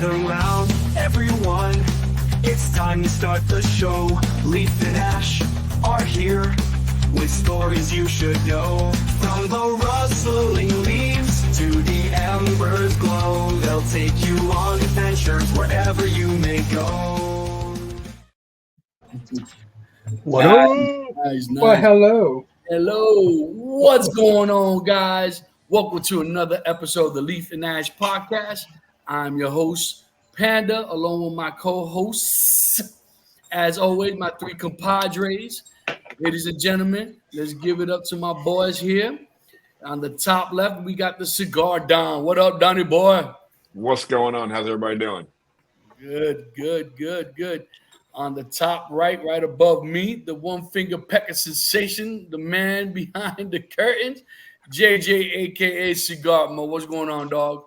Gather round, everyone. It's time to start the show. Leaf and Ash are here with stories you should know. From the rustling leaves to the embers glow, they'll take you on adventures wherever you may go. What up? Nice. Well, hello. Hello. What's going on, guys? Welcome to another episode of the Leaf and Ash podcast. I'm your host, Panda, along with my co-hosts. As always, my three compadres. Ladies and gentlemen, let's give it up to my boys here. On the top left, we got the Cigar Don. What up, Donnie boy? What's going on? How's everybody doing? Good. On the top right, right above me, the one finger pecker sensation, the man behind the curtains, JJ, aka Cigar Mo. What's going on, dog?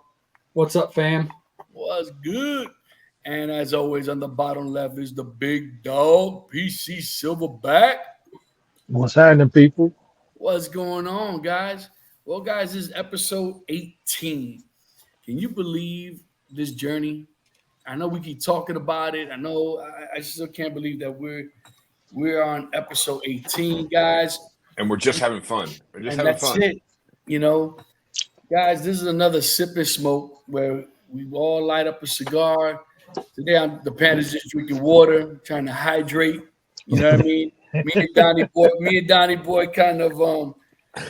What's up, fam? What's good? And as always, on the bottom left is the big dog, PC Silverback. What's happening, people? What's going on, guys? Well, guys, this is episode 18. Can you believe this journey? I know we keep talking about it. I know I still can't believe that we're on episode 18, guys. And we're just having fun. That's it. You know, guys, this is another sip and smoke where we all light up a cigar. Today, the Panda's just drinking water, trying to hydrate. You know what I mean? Me and Donnie boy, kind of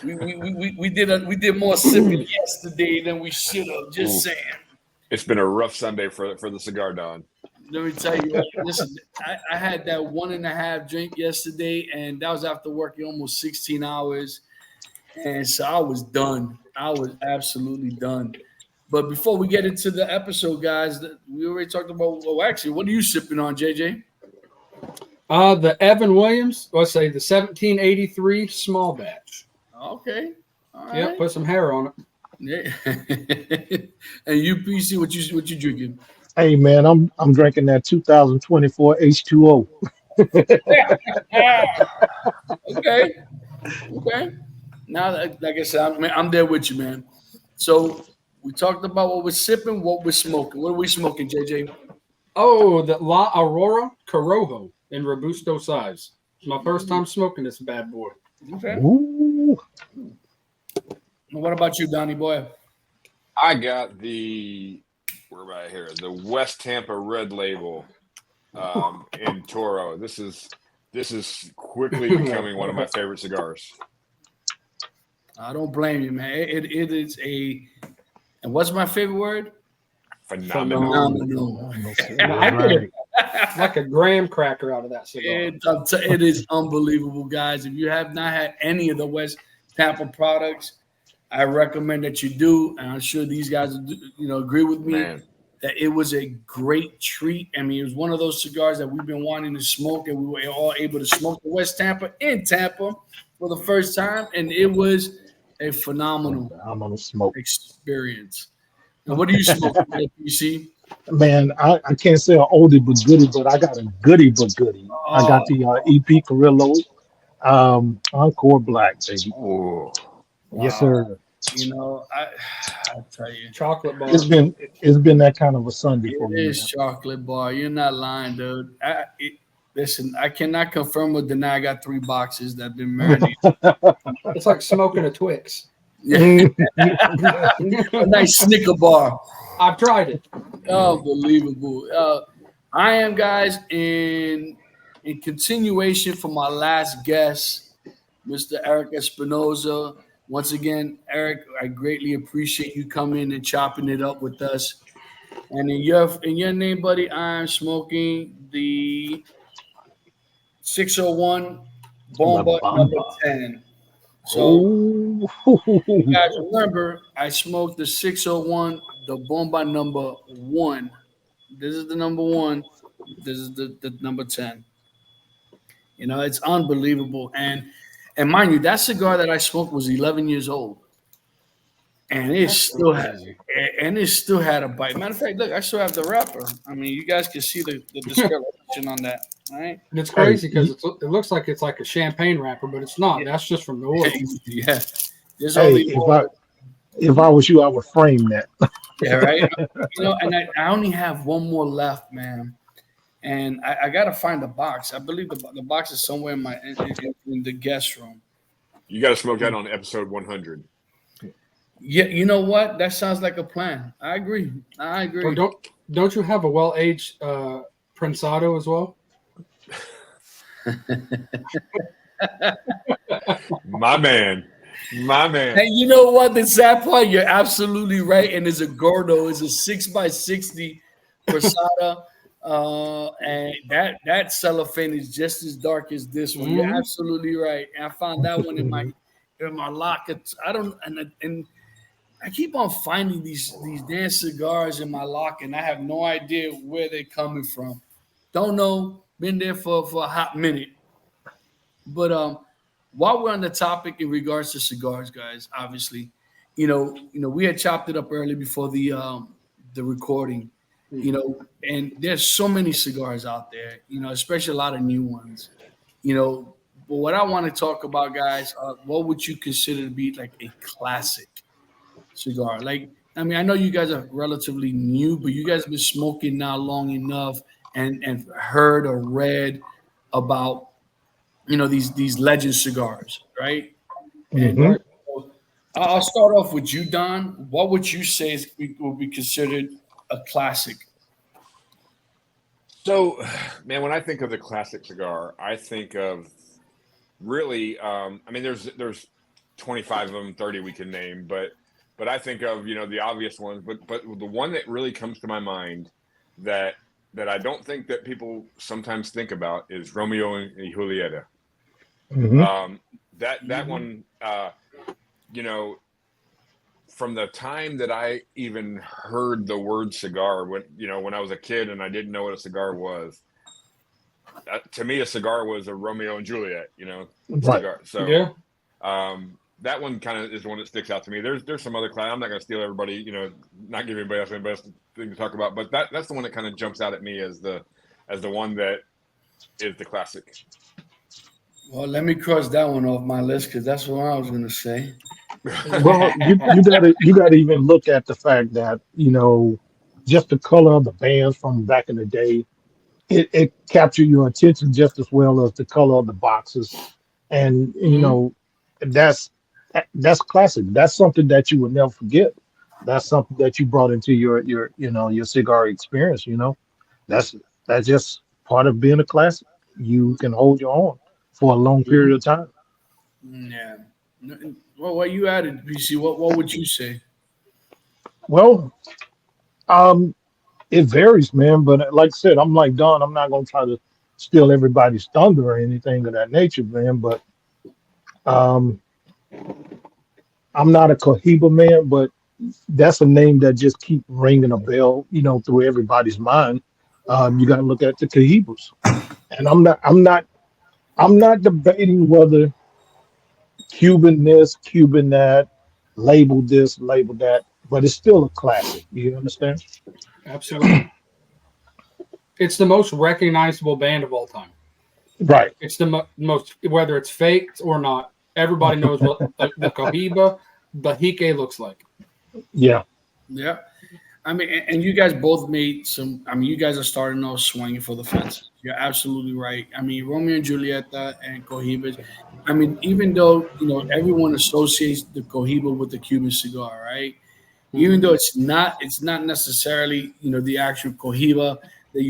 we did more sipping yesterday than we should have. Just saying. It's been a rough Sunday for the Cigar Don. Let me tell you, listen, I had that 1.5 drink yesterday, and that was after working almost 16 hours. And so I was done. I was absolutely done. But before we get into the episode, guys, we already talked about, well, actually, what are you sipping on, JJ? The Evan Williams, let's say the 1783 small batch. Okay. All right. Yeah, put some hair on it. Yeah. And you, PC, what you drinking? Hey, man, I'm drinking that 2024 H2O. Okay. Now, like I said, I'm there with you, man. So we talked about what we're sipping, what we're smoking. What are we smoking, JJ? Oh, the La Aurora Corojo in Robusto size. It's my first time smoking this bad boy. Okay. Ooh. What about you, Donnie boy? I got the West Tampa Red Label in Toro. This is quickly becoming one of my favorite cigars. I don't blame you, man. It is and what's my favorite word? Phenomenal. Like a graham cracker out of that cigar. It is unbelievable, guys. If you have not had any of the West Tampa products, I recommend that you do, and I'm sure these guys, agree with me that it was a great treat. I mean, it was one of those cigars that we've been wanting to smoke, and we were all able to smoke the West Tampa in Tampa for the first time, and it was a phenomenal smoke experience. And what do you smoke, you see? Man, I can't say an oldie but goodie, but I got a goodie but goodie. I got the EP Carrillo Encore Black, baby. Oh. Yes, sir. I'll tell you, Chocolate bar. It's been that kind of a Sunday for me. It is chocolate bar. You're not lying, dude. Listen, I cannot confirm or deny. I got 3 boxes that have been marinated. It's like smoking a Twix. Yeah. A nice Snicker bar. I've tried it. Unbelievable. I am, guys, in continuation from my last guest, Mr. Eric Espinoza. Once again, Eric, I greatly appreciate you coming and chopping it up with us. And in your name, buddy, I'm smoking the 601 Bomba number 10. So, you guys remember, I smoked the 601, the Bomba number 1. This is the number 1. This is the number 10. It's unbelievable. And mind you, that cigar that I smoked was 11 years old. And it still had a bite. Matter of fact, look, I still have the wrapper. I mean, you guys can see the discoloration on that, right? And it's crazy because it looks like it's like a champagne wrapper, but it's not. That's just from New Orleans. Yeah. If I was you, I would frame that. Yeah, right. And I only have one more left, man. And I gotta find the box. I believe the box is somewhere in my in the guest room. You got to smoke that on episode 100. Yeah, you know what? That sounds like a plan. I agree. I Or agree. don't you have a well aged Prensado as well? My man, my man. And you know what? The sad part, you're absolutely right. And it's a Gordo, it's a 6x60 Prasada. And that cellophane is just as dark as this one. You're Mhm. absolutely right. And I found that one in my locker. I don't and I keep on finding these damn cigars in my locker, and I have no idea where they're coming from. Don't know. Been there for a hot minute. But while we're on the topic in regards to cigars, guys, obviously, we had chopped it up early before the recording, and there's so many cigars out there, especially a lot of new ones, you know. But what I want to talk about, guys, what would you consider to be like a classic cigar? Like, I mean, I know you guys are relatively new, but you guys have been smoking now long enough and heard or read about these legend cigars, right? And Hmm. Right. so I'll start off with you, Don. What would you say would be considered a classic? So, man, when I think of the classic cigar, I think of really. I mean, there's 25 of them, 30 we can name, but I think of the obvious ones. But the one that really comes to my mind that that I don't think that people sometimes think about is Romeo and Julieta. Hmm. Um, that Mhm. one, you know, from the time that I even heard the word cigar, when I was a kid and I didn't know what a cigar was, to me a cigar was a Romeo and Juliet, Right. cigar. So Yeah. that one kind of is the one that sticks out to me. There's some other class. I'm not going to steal everybody, not give anybody else the best thing to talk about, but that's the one that kind of jumps out at me as the one that is the classic. Well, let me cross that one off my list because that's what I was going to say. Well, you gotta even look at the fact that just the color of the bands from back in the day, it captured your attention just as well as the color of the boxes, and Mhm. that's that's classic. That's something that you would never forget. That's something that you brought into your cigar experience. That's that's just part of being a classic. You can hold your own for a long period Mhm. of time. Yeah. Well, what you added, BC? What would you say? Well, um, it varies, man. But like I said, I'm like Don. I'm not gonna try to steal everybody's thunder or anything of that nature, man. But um, I'm not a Cohiba man, but that's a name that just keep ringing a bell, through everybody's mind. You got to look at the Cohibas, and I'm not debating whether Cuban this, Cuban that, label this, label that, but it's still a classic. You understand? Absolutely. It's the most recognizable band of all time. Right. It's the most, whether it's faked or not, everybody knows what the Cohiba Bahique looks like. Yeah. Yeah. I mean, and you guys both made some. I mean, you guys are starting off swinging for the fences. You're absolutely right. I mean, Romeo and Julieta and Cohibas. I mean, even though everyone associates the Cohiba with the Cuban cigar, right? Even Mhm. though it's not necessarily the actual Cohiba that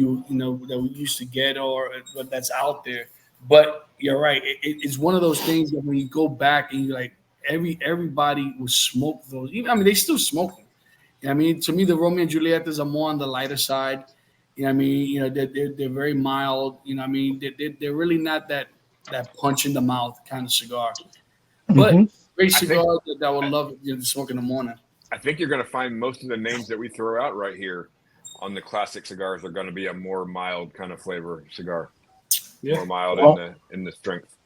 that we used to get or what that's out there. But you're right. It's one of those things that when you go back and you like everybody will smoke those. Even I mean, they still smoke them. I mean, to me, the Romeo and Julietas are more on the lighter side. I mean, they're very mild. I mean, they're really not that punch in the mouth kind of cigar. But Hmm. great I think cigar that I would love to smoke in the morning. I think you're going to find most of the names that we throw out right here on the classic cigars are going to be a more mild kind of flavor cigar, Yeah. more mild in Well, the strength.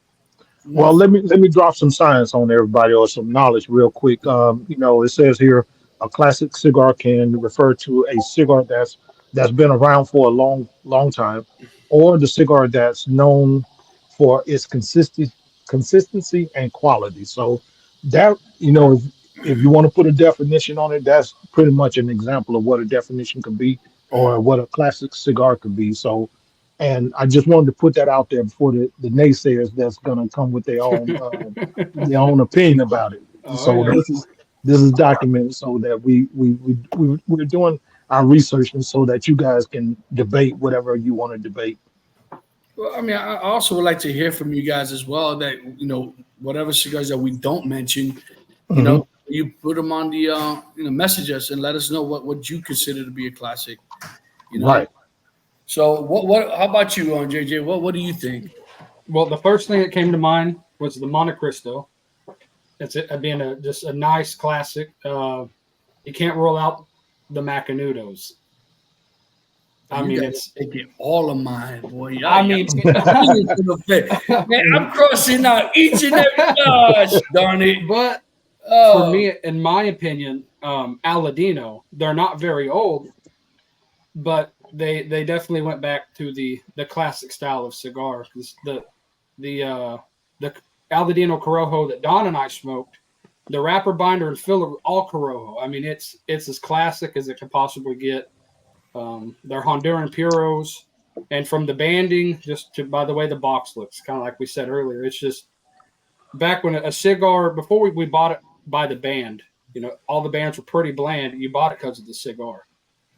well, Mm. let me drop some science on everybody or some knowledge real quick. It says here a classic cigar can refer to a cigar that's been around for a long, long time, or the cigar that's known for its consistency and quality. So that if you want to put a definition on it, that's pretty much an example of what a definition could be or what a classic cigar could be. So, and I just wanted to put that out there before the naysayers that's going to come with their own opinion about it. Oh So yeah. this is documented so that we're doing our research and so that you guys can debate whatever you want to debate. Well, I mean, I also would like to hear from you guys as well. That whatever cigars that we don't mention, Mhm. you put them on the message us and let us know what you consider to be a classic. You know. Right. So what? How about you, JJ? What do you think? Well, the first thing that came to mind was the Monte Cristo. It's being just a nice classic. You can't rule out the Macanudos. I You mean, guys it's. taking all of mine, boy. I mean, Man, I'm crossing out each and every gosh, darn it. but for Oh, me, in my opinion, Aladino, they're not very old, but they definitely went back to the classic style of cigar. Because the Aladino Corojo that Don and I smoked, the wrapper, binder, and filler were all Corojo. I mean, it's as classic as it could possibly get. They're Honduran Puros, and from the banding, just to by the way the box looks, kind of like we said earlier, it's just back when a cigar before we bought it by the band. All the bands were pretty bland. You bought it because of the cigar.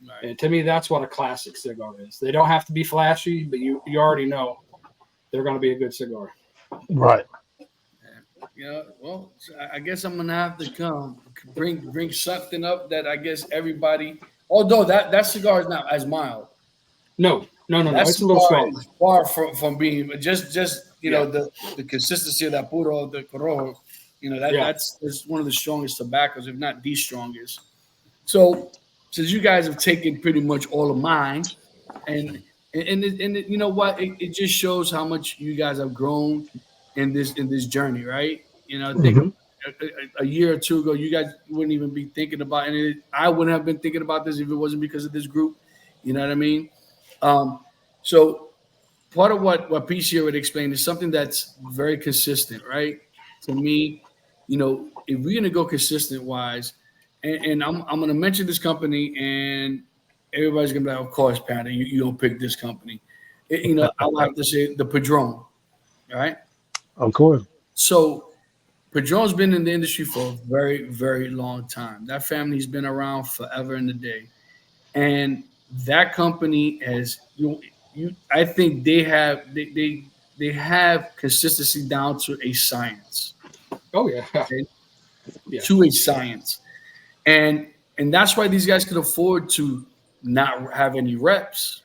right. And to me, that's what a classic cigar is. They don't have to be flashy, but you already know they're going to be a good cigar. Right. Well, I guess I'm gonna have to bring something up that I guess everybody. Although that cigar is not as mild. No. That It's a little cigar strong. is far from being just Yeah. the consistency of that puro, the corojo. Yeah. That's one of the strongest tobaccos, if not the strongest. So since you guys have taken pretty much all of mine, and you know what, it just shows how much you guys have grown in this journey, right? I think Hmm. a year or two ago, you guys wouldn't even be thinking about, and I wouldn't have been thinking about this if it wasn't because of this group. You know what I mean? Um, so part of what PCO would explain is something that's very consistent, right? To me, if we're gonna go consistent wise, and I'm gonna mention this company, and everybody's gonna be like, of course, Panda, you don't pick this company. I'll have to say the Padron, right? Of course. So Padron's been in the industry for a very, very long time. That family's been around forever and a day, and that company has I think they have consistency down to a science, Oh yeah. okay? Yeah. To a science, and that's why these guys could afford to not have any reps,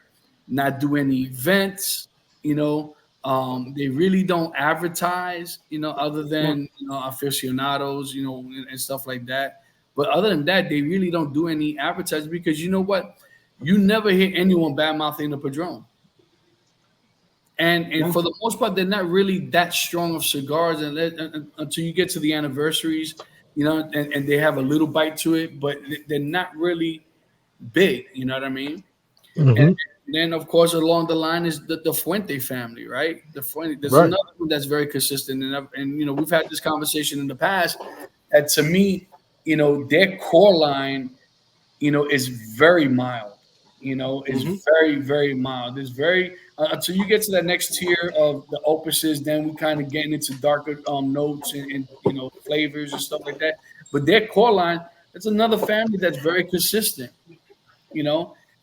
not do any events. They really don't advertise. Other No. than aficionados, and stuff like that. But other than that, they really don't do any advertising because you know what? You never hear anyone bad mouthing the Padron. And No. for the most part, they're not really that strong of cigars, until you get to the anniversaries, and they have a little bite to it, but they're not really big. You know what I mean? And Hmm. then, of course, along the line is the Fuente family, right? The Fuente. There's Right. another one that's very consistent, and we've had this conversation in the past. That to me, their core line, is very mild. Is Hmm. very, very mild. It's very until you get to that next tier of the opuses, then we kind of getting into darker notes and flavors and stuff like that. But their core line, that's another family that's very consistent.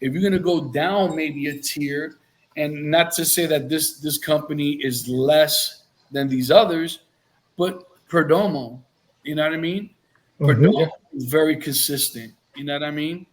If you're gonna go down maybe a tier, and not to say that this company is less than these others, but Perdomo, you know what I mean? Hmm. Perdomo Yeah. is very consistent. You know what I mean?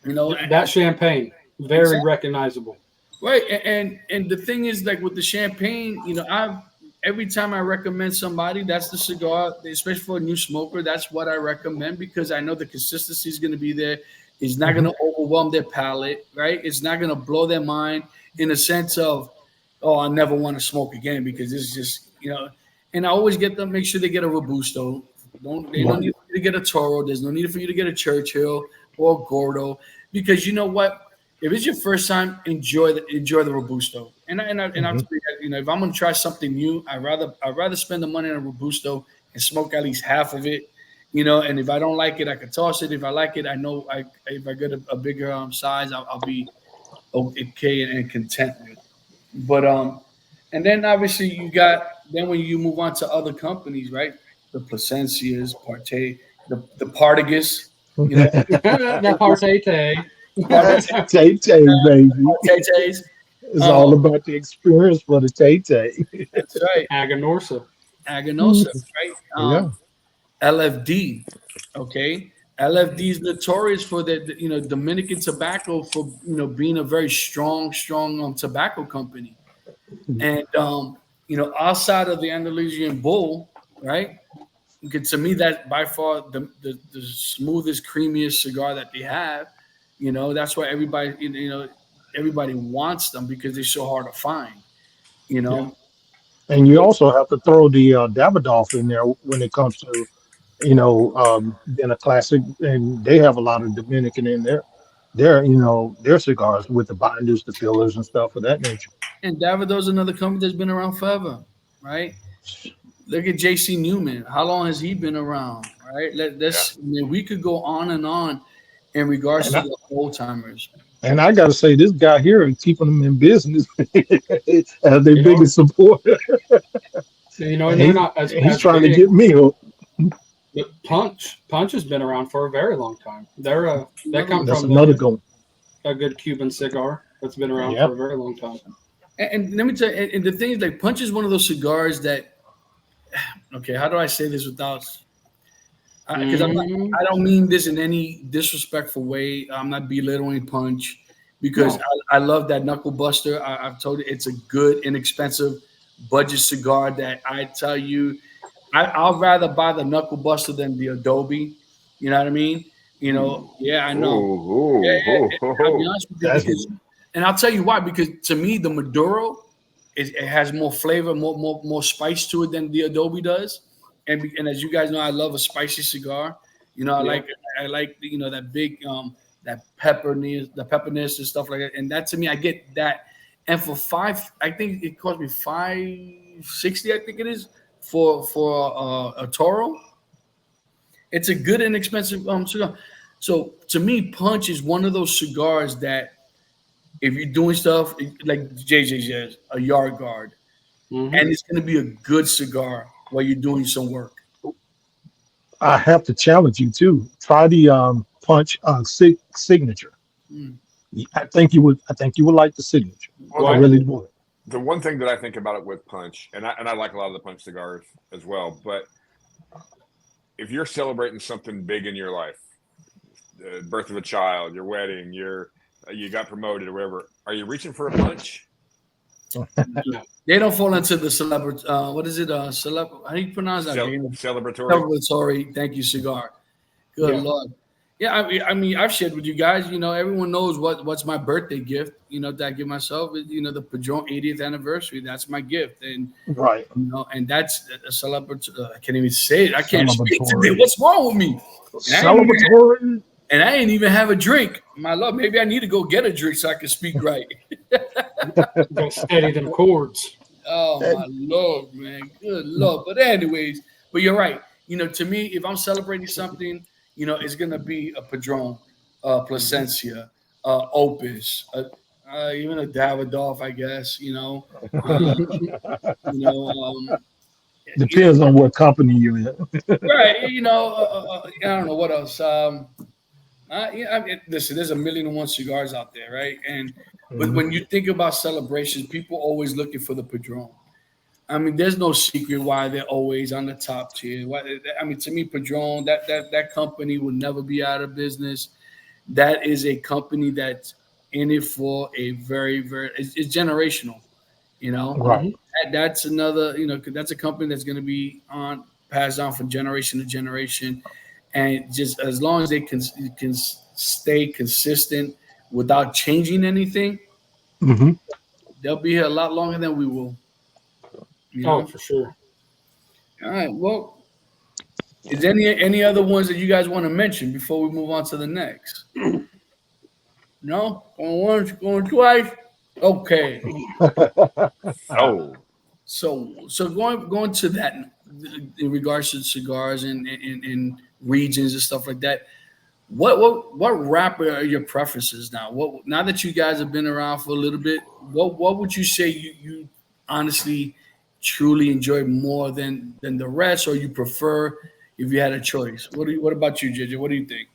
That champagne, very Exactly. recognizable. Right, and the thing is, like with the champagne, I every time I recommend somebody, that's the cigar, especially for a new smoker. That's what I recommend because I know the consistency is going to be there. It's not going Hmm. to overwhelm their palate, right? It's not going to blow their mind in a sense of, oh, I never want to smoke again because this is just, And I always get them, make sure they get a robusto. There's no Right. need for you to get a Toro. There's no need for you to get a Churchill or a Gordo because you know what? If it's your first time, enjoy the robusto. And I'll Hmm. tell you that, if I'm gonna try something new, I'd rather spend the money on a robusto and smoke at least half of it, And if I don't like it, I can toss it. If I like it, I know if I get a bigger size, I'll be okay and content with. But and then obviously you got then when you move on to other companies, right? The Placencias, Parte, the Partagas, that partay. Tay Tay, baby. Partetes. It's all about the experience for the Tay Tay. That's right. Aganorsa. Aganosa, right? Yeah. LFD. Okay. LFD is notorious for Dominican tobacco for being a very strong tobacco company. And outside of the Andalusian Bull, right? Because to me, that's by far the smoothest, creamiest cigar that they have. That's why everybody wants them because they're so hard to find. You Yeah. know, And you also have to throw the Davidoff in there when it comes to, being a classic. And they have a lot of Dominican in there. Their cigars with the binders, the fillers, and stuff of that nature. and Davido's another company that's been around forever, right? Look at J.C. Newman. How long has he been around? Right? Yeah. We could go on and on in regards And to I, the old timers. and I got to say, this guy here is keeping them in business as their You know, biggest supporter. And and they're not he's as trying to big. get me hooked. But Punch has been around for a very long time. They come That's from another goal. a good Cuban cigar that's been around Yep. for a very long time. And let me tell you, and the thing is, like, Punch is one of those cigars that, okay, how do I say this without, because Mm, I don't mean this in any disrespectful way. I'm not belittling Punch because no. I love that Knuckle Buster. I've told you it's a good, inexpensive budget cigar that I tell you, I'll rather buy the Knuckle Buster than the Adobe. You know what I mean? Yeah, I know. Yeah, I'll be Ooh. honest with you That's because, and I'll tell you why. Because to me, the Maduro it has more flavor, more spice to it than the Adobe does. And as you guys know, I love a spicy cigar. I Yeah. like that big that pepperness and stuff like that. And that to me, I get that. And for I think it cost me $5.60. I think it is for a Toro. It's a good inexpensive cigar. So to me, Punch is one of those cigars that if you're doing stuff like JJ says, a yard guard, Hmm. and it's going to be a good cigar while you're doing some work. I have to challenge you too. Try the punch signature. Mm. I think you would like the signature. Well, I Go really ahead. would. the one thing that I think about it with Punch, and I like a lot of the Punch cigars as well, but if you're celebrating something big in your life, the birth of a child, your wedding, you got promoted or whatever, are you reaching for a punch? No. They don't fall into the celebrity. What is it? How do you pronounce that? Celebratory. Celebratory. Thank you, cigar. Good Yeah. Lord. Yeah, I mean, I've shared with you guys. Everyone knows what's my birthday gift. That I give myself. The Padron 80th anniversary. That's my gift, and Right. and that's a celebratory. I can't even say it. I can't speak today. Celebratory. What's wrong with me? Celebratory. And I ain't even have a drink. My love, maybe I need to go get a drink so I can speak right. Go steady them chords. Oh my lord, man, good lord. But anyways, but you're right. To me, if I'm celebrating something, it's gonna be a Padron, Placencia, Opus, even a Davidoff, I guess. Uh, you know, um, Depends on what company you're in. right? I don't know what else. Yeah, listen, there's a million and one cigars out there, right? But Mhm. when you think about celebrations, people always looking for the Padron. I mean, there's no secret why they're always on the top tier. I mean, to me, Padron, that company will never be out of business. That is a company that's in it for a very, very. It's generational. You know, Right. Hmm. that's another. That's a company that's going to be passed on from generation to generation, and just as long as they can stay consistent without changing anything, Hmm. they'll be here a lot longer than we will. You Oh, know. for sure. All right. Well, is there any other ones that you guys want to mention before we move on to the next? No, going once, going twice. Okay. Oh, So going to that in regards to cigars and regions and stuff like that. What rapper are your preferences now? What now that you guys have been around for a little bit, what would you say you honestly truly enjoy more than the rest, or you prefer if you had a choice? What about you, JJ? What do you think?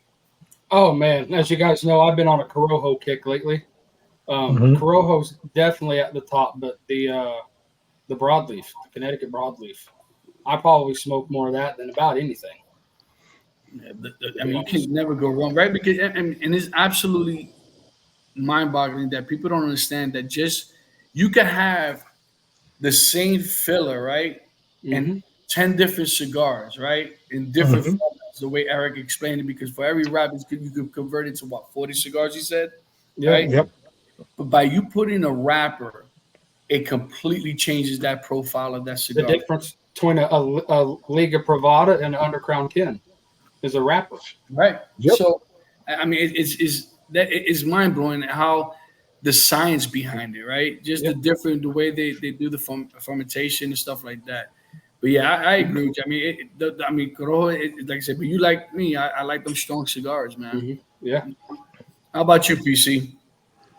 Oh man, as you guys know, I've been on a Corojo kick lately. Hmm. Corojo's definitely at the top, but the broadleaf, the Connecticut broadleaf, I probably smoke more of that than about anything. Yeah, To I be mean, you honest. can never go wrong, right? Because and it's absolutely mind-boggling that people don't understand that just you can have the same filler, right? And Hmm. 10 different cigars, right? In different Hmm. formats, the way Eric explained it, because for every wrap, you could convert it to what, 40 cigars, he said, Yeah, right? Yep. But by you putting a wrapper, it completely changes that profile of that the cigar, difference between a Liga Privada and an Underground Kin is a wrapper. right? Yep. So, I mean, it's mind blowing how the science behind it, right? Just Yeah. the way they do the fermentation and stuff like that. But yeah, I agree with you. I mean, I mean, Corojo, like I said, but you like me, I like them strong cigars, man. Yeah. How about you, PC?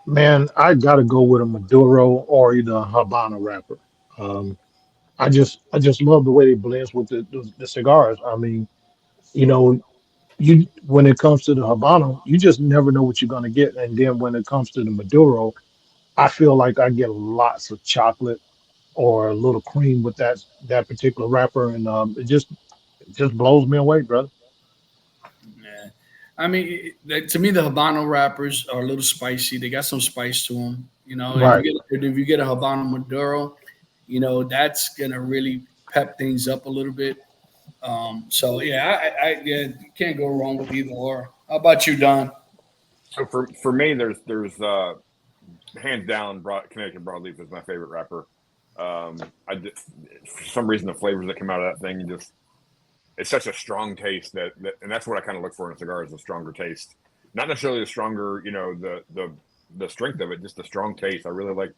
Man, I gotta go with a Maduro or either a Habana wrapper. Um, I just love the way they blends with the cigars. I mean, you know, you when it comes to the Habano, you just never know what you're gonna get. And then when it comes to the Maduro, I feel like I get lots of chocolate or a little cream with that particular wrapper, and it just blows me away, brother. Yeah, I mean, to me, the Habano wrappers are a little spicy. They got some spice to them. You know, Right. if you get a Habano Maduro, you know that's gonna really pep things up a little bit. So yeah, yeah, you can't go wrong with either or. How about you, Don? So for me, there's hands down Connecticut broadleaf is my favorite wrapper. For some reason the flavors that come out of that thing just it's such a strong taste that and that's what I kind of look for in a cigar is a stronger taste. Not necessarily the stronger, the strength of it, just the strong taste. I really like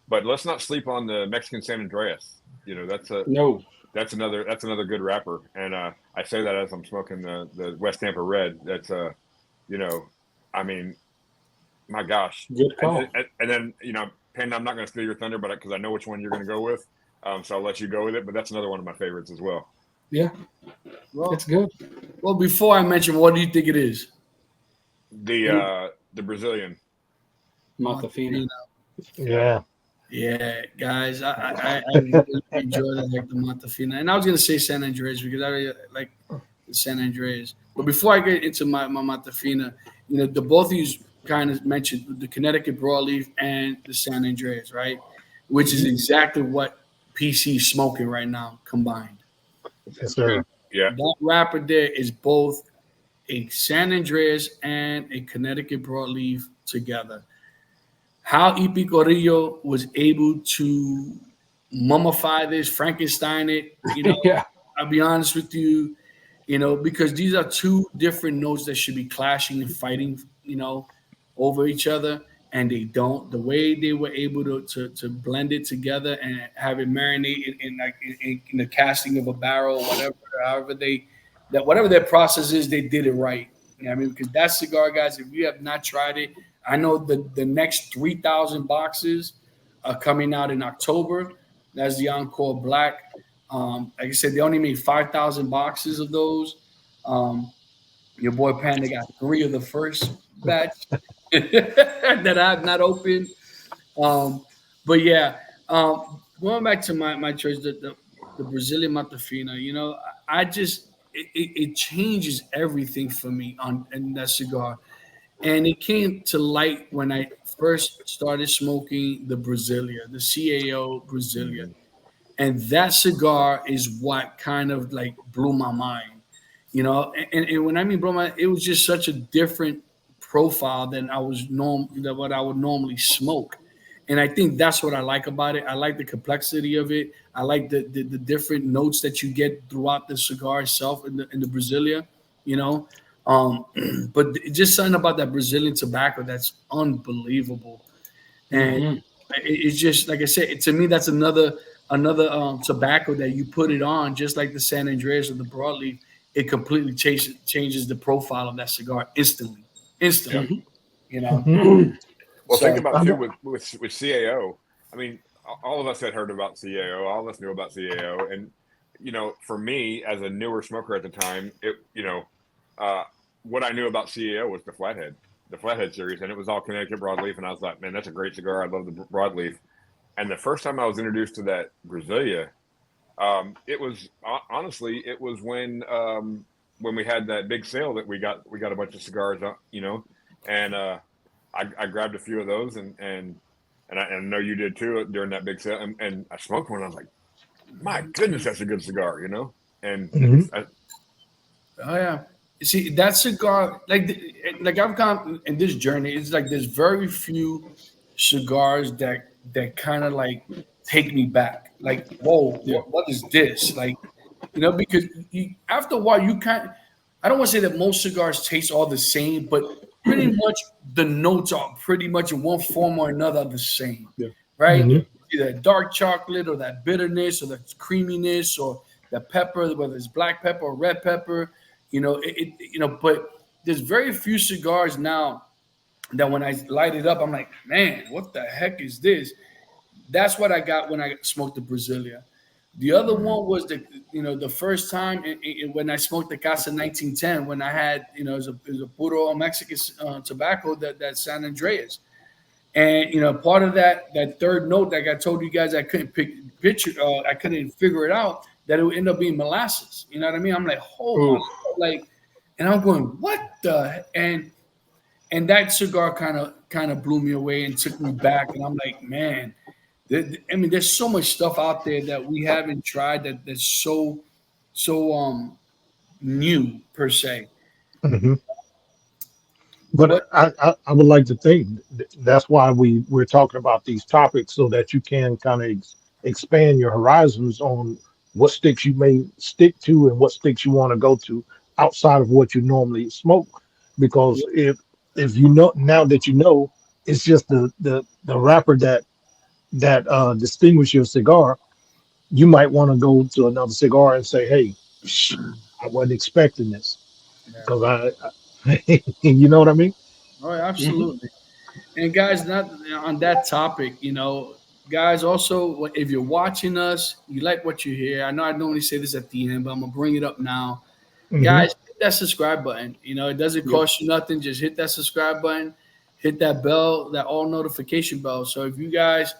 but let's not sleep on the Mexican San Andreas. No. That's another good wrapper. And I say that as I'm smoking the West Tampa Red. You know, I mean, my gosh. Good call. And then, Panda, I'm not going to steal your thunder, but because I know which one you're going to go with. So I'll let you go with it. But that's another one of my favorites as well. Yeah, Well, it's good. before I mention, what do you think it is? The Brazilian. Montefina. Yeah. Yeah, guys, I really enjoy that, like the Montefina, and I was gonna say San Andreas because I really like the San Andreas. But before I get into my Montefina, the both of you kind of mentioned the Connecticut broadleaf and the San Andreas, right? Which is exactly what PC is smoking right now combined. Yes, sir. Yeah. That wrapper there is both a San Andreas and a Connecticut broadleaf together. How Ipi Corrillo was able to mummify this, Frankenstein it, Yeah. I'll be honest with you, because these are two different notes that should be clashing and fighting, over each other, and they don't. The way they were able to blend it together and have it marinate in like in the casting of a barrel, or whatever, however whatever their process is, they did it right. You know what I mean? Because that cigar, guys, if you have not tried it, I know the next 3,000 boxes are coming out in October. That's the Encore Black. Like I said, they only made 5,000 boxes of those. Um, your boy Panda got three of the first batch that I've not opened. Um, but yeah, going back to my choice, the Brazilian Matafina, I just it changes everything for me on in that cigar. And it came to light when I first started smoking the Brasilia, the CAO Brasilia. And that cigar is what kind of like blew my mind, and when I mean blew my, it was just such a different profile than what I would normally smoke. And I think that's what I like about it. I like the complexity of it. I like the different notes that you get throughout the cigar itself in the Brasilia, you know. Um, but just something about that Brazilian tobacco that's unbelievable. And Hmm. it's just like I said, to me, that's another tobacco that you put it on, just like the San Andreas or the broadleaf, it completely changes the profile of that cigar instantly. Mhm. You know, Well, think so about I'm, too with CAO. I mean, all of us had heard about CAO. All of us knew about CAO, and for me as a newer smoker at the time, uh, what I knew about CAO was the Flathead series, and it was all Connecticut broadleaf. And I was like, man, that's a great cigar. I love the broadleaf. And the first time I was introduced to that Brasilia, it was honestly, it was when we had that big sale that we got a bunch of cigars, and I grabbed a few of those, and I know you did too during that big sale, and I smoked one. And I was like, my goodness, that's a good cigar. And Mhm. oh yeah. You see, that cigar, like I've gone in this journey. It's like there's very few cigars that kind of like take me back. Like, whoa, Yeah. what is this? Like, because after a while, you kind. I don't want to say that most cigars taste all the same, but pretty much the notes are pretty much in one form or another the same, Yeah. right? Yeah. Mhm. Either dark chocolate or that bitterness or that creaminess or the pepper, whether it's black pepper or red pepper. But there's very few cigars now that when I light it up, I'm like, man, what the heck is this? That's what I got when I smoked the Brasilia. The other one was the first time when I smoked the Casa 1910 when I had it was a puro Mexican tobacco that San Andreas, and part of that third note, like I told you guys, I couldn't I couldn't figure it out, that it would end up being molasses. You know what I mean? I'm like, hold on, Ooh. like, and I'm going, what the, and that cigar kind of blew me away and took me back, and I'm like, man, I mean, there's so much stuff out there that we haven't tried that's so new per se. Mhm. But But I would like to think that's why we're talking about these topics so that you can kind of expand your horizons on what sticks you may stick to and what sticks you want to go to outside of what you normally smoke. Because if you know now that you know, it's just the wrapper that distinguish your cigar. You might want to go to another cigar and say, "Hey, I wasn't expecting this," yeah, because you know what I mean. oh, Mhm. absolutely. And guys, not on that topic, guys. Also, if you're watching us, you like what you hear. I know I normally say this at the end, but I'm gonna bring it up now. Hmm. Guys, hit that subscribe button. It doesn't Yep. cost you nothing. Just hit that subscribe button, hit that bell, that all notification bell. So if you guys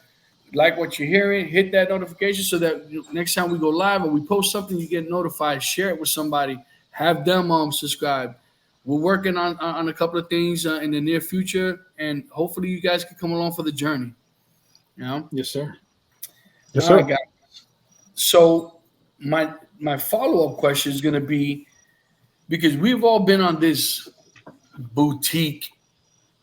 like what you're hearing, hit that notification so that next time we go live or we post something, you get notified. Share it with somebody. Have them subscribe. We're working on a couple of things in the near future, and hopefully you guys can come along for the journey. You know. Yes, sir. Yes, All right, sir. guys. So my follow up question is going to be, because we've all been on this boutique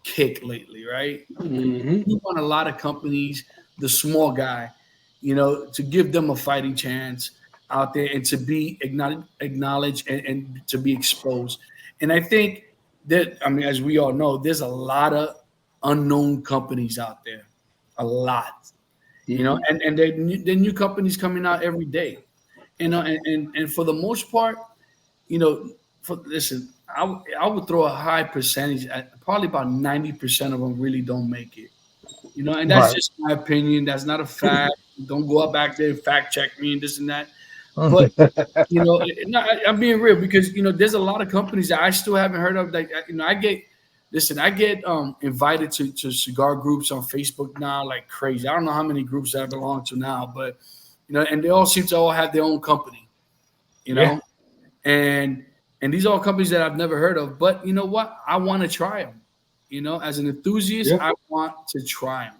kick lately, right? Hmm. We want a lot of companies, the small guy, to give them a fighting chance out there and to be acknowledged and to be exposed. And I think that, I mean, as we all know, there's a lot of unknown companies out there, a lot, Hmm. and they're new companies coming out every day. And for the most part, listen, I would throw a high percentage at probably about 90% of them really don't make it. And that's Right. just my opinion. That's not a fact. Don't go up back there and fact check me and this and that. But no, I'm being real, because there's a lot of companies that I still haven't heard of. Like I get invited to cigar groups on Facebook now like crazy. I don't know how many groups that I belong to now, but and they all seem to all have their own company. You Yeah. know, and these are all companies that I've never heard of. But you know what? I want to try them. As an enthusiast, Yeah. I want to try them.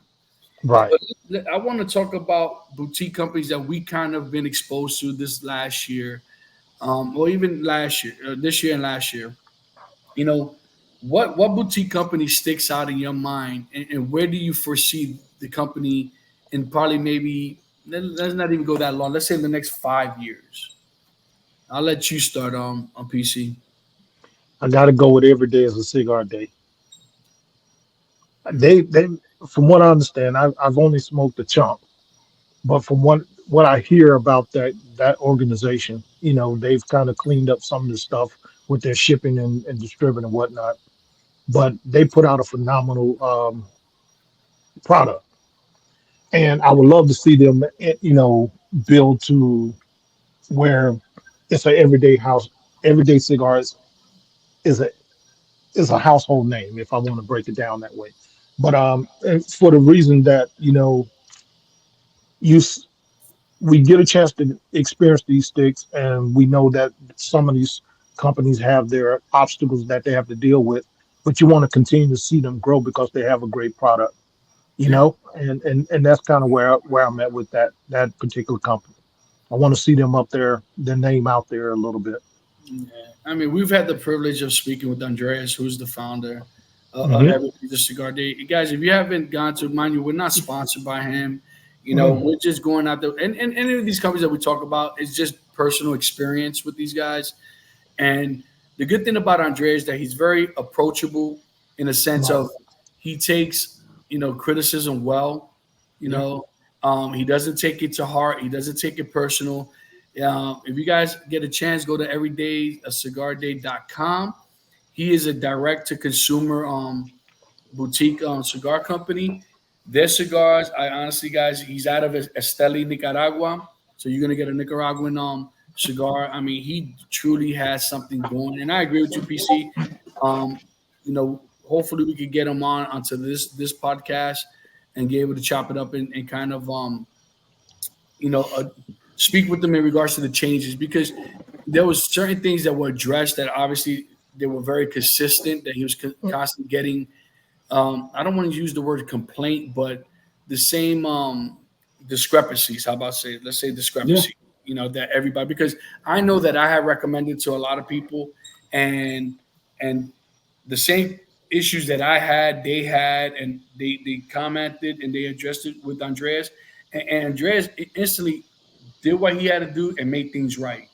Right. But I want to talk about boutique companies that we kind of been exposed to this last year, or even last year, this year and last year. You know, what boutique company sticks out in your mind, and where do you foresee the company in probably maybe let's not even go that long. Let's say in the next 5 years. I'll let you start on PC. I got to go with every day as a cigar day. They, from what I understand, I've only smoked a chunk, but from what I hear about that organization, they've kind of cleaned up some of the stuff with their shipping and distributing and whatnot. But they put out a phenomenal product, and I would love to see them, build to where it's an everyday house, everyday cigars is a household name, if I want to break it down that way. But and for the reason that you s- we get a chance to experience these sticks, and we know that some of these companies have their obstacles that they have to deal with, but you want to continue to see them grow because they have a great product, Yeah. and that's kind of where I'm at with that particular company. I want to see them up there, their name out there a little bit. Yeah. I mean, we've had the privilege of speaking with Andreas, who's the founder of Hmm. Every Pizza Cigar Day. Guys, if you haven't gone to, mind you, we're not sponsored by him. Hmm. We're just going out there. And any of these companies that we talk about is just personal experience with these guys. And the good thing about Andre is that he's very approachable in a sense Right. of he takes, criticism well. You Yeah. know, he doesn't take it to heart. He doesn't take it personal. If you guys get a chance, go to everydaycigarday.com. He is a direct to consumer boutique cigar company. Their cigars, I honestly, guys, he's out of Esteli, Nicaragua. So you're gonna get a Nicaraguan cigar. I mean, he truly has something going. And I agree with you, PC. Um, hopefully we could get him on onto this podcast and be able to chop it up and kind of you know uh, speak with them in regards to the changes because there was certain things that were addressed that obviously they were very consistent that he was constantly getting I don't want to use the word complaint, but the same discrepancies. How about say, let's say Yeah. discrepancy, that everybody, because I know that I have recommended to a lot of people and, and the same issues that I had, they had, and they commented and they addressed it with Andreas. And Andreas instantly did what he had to do and made things right.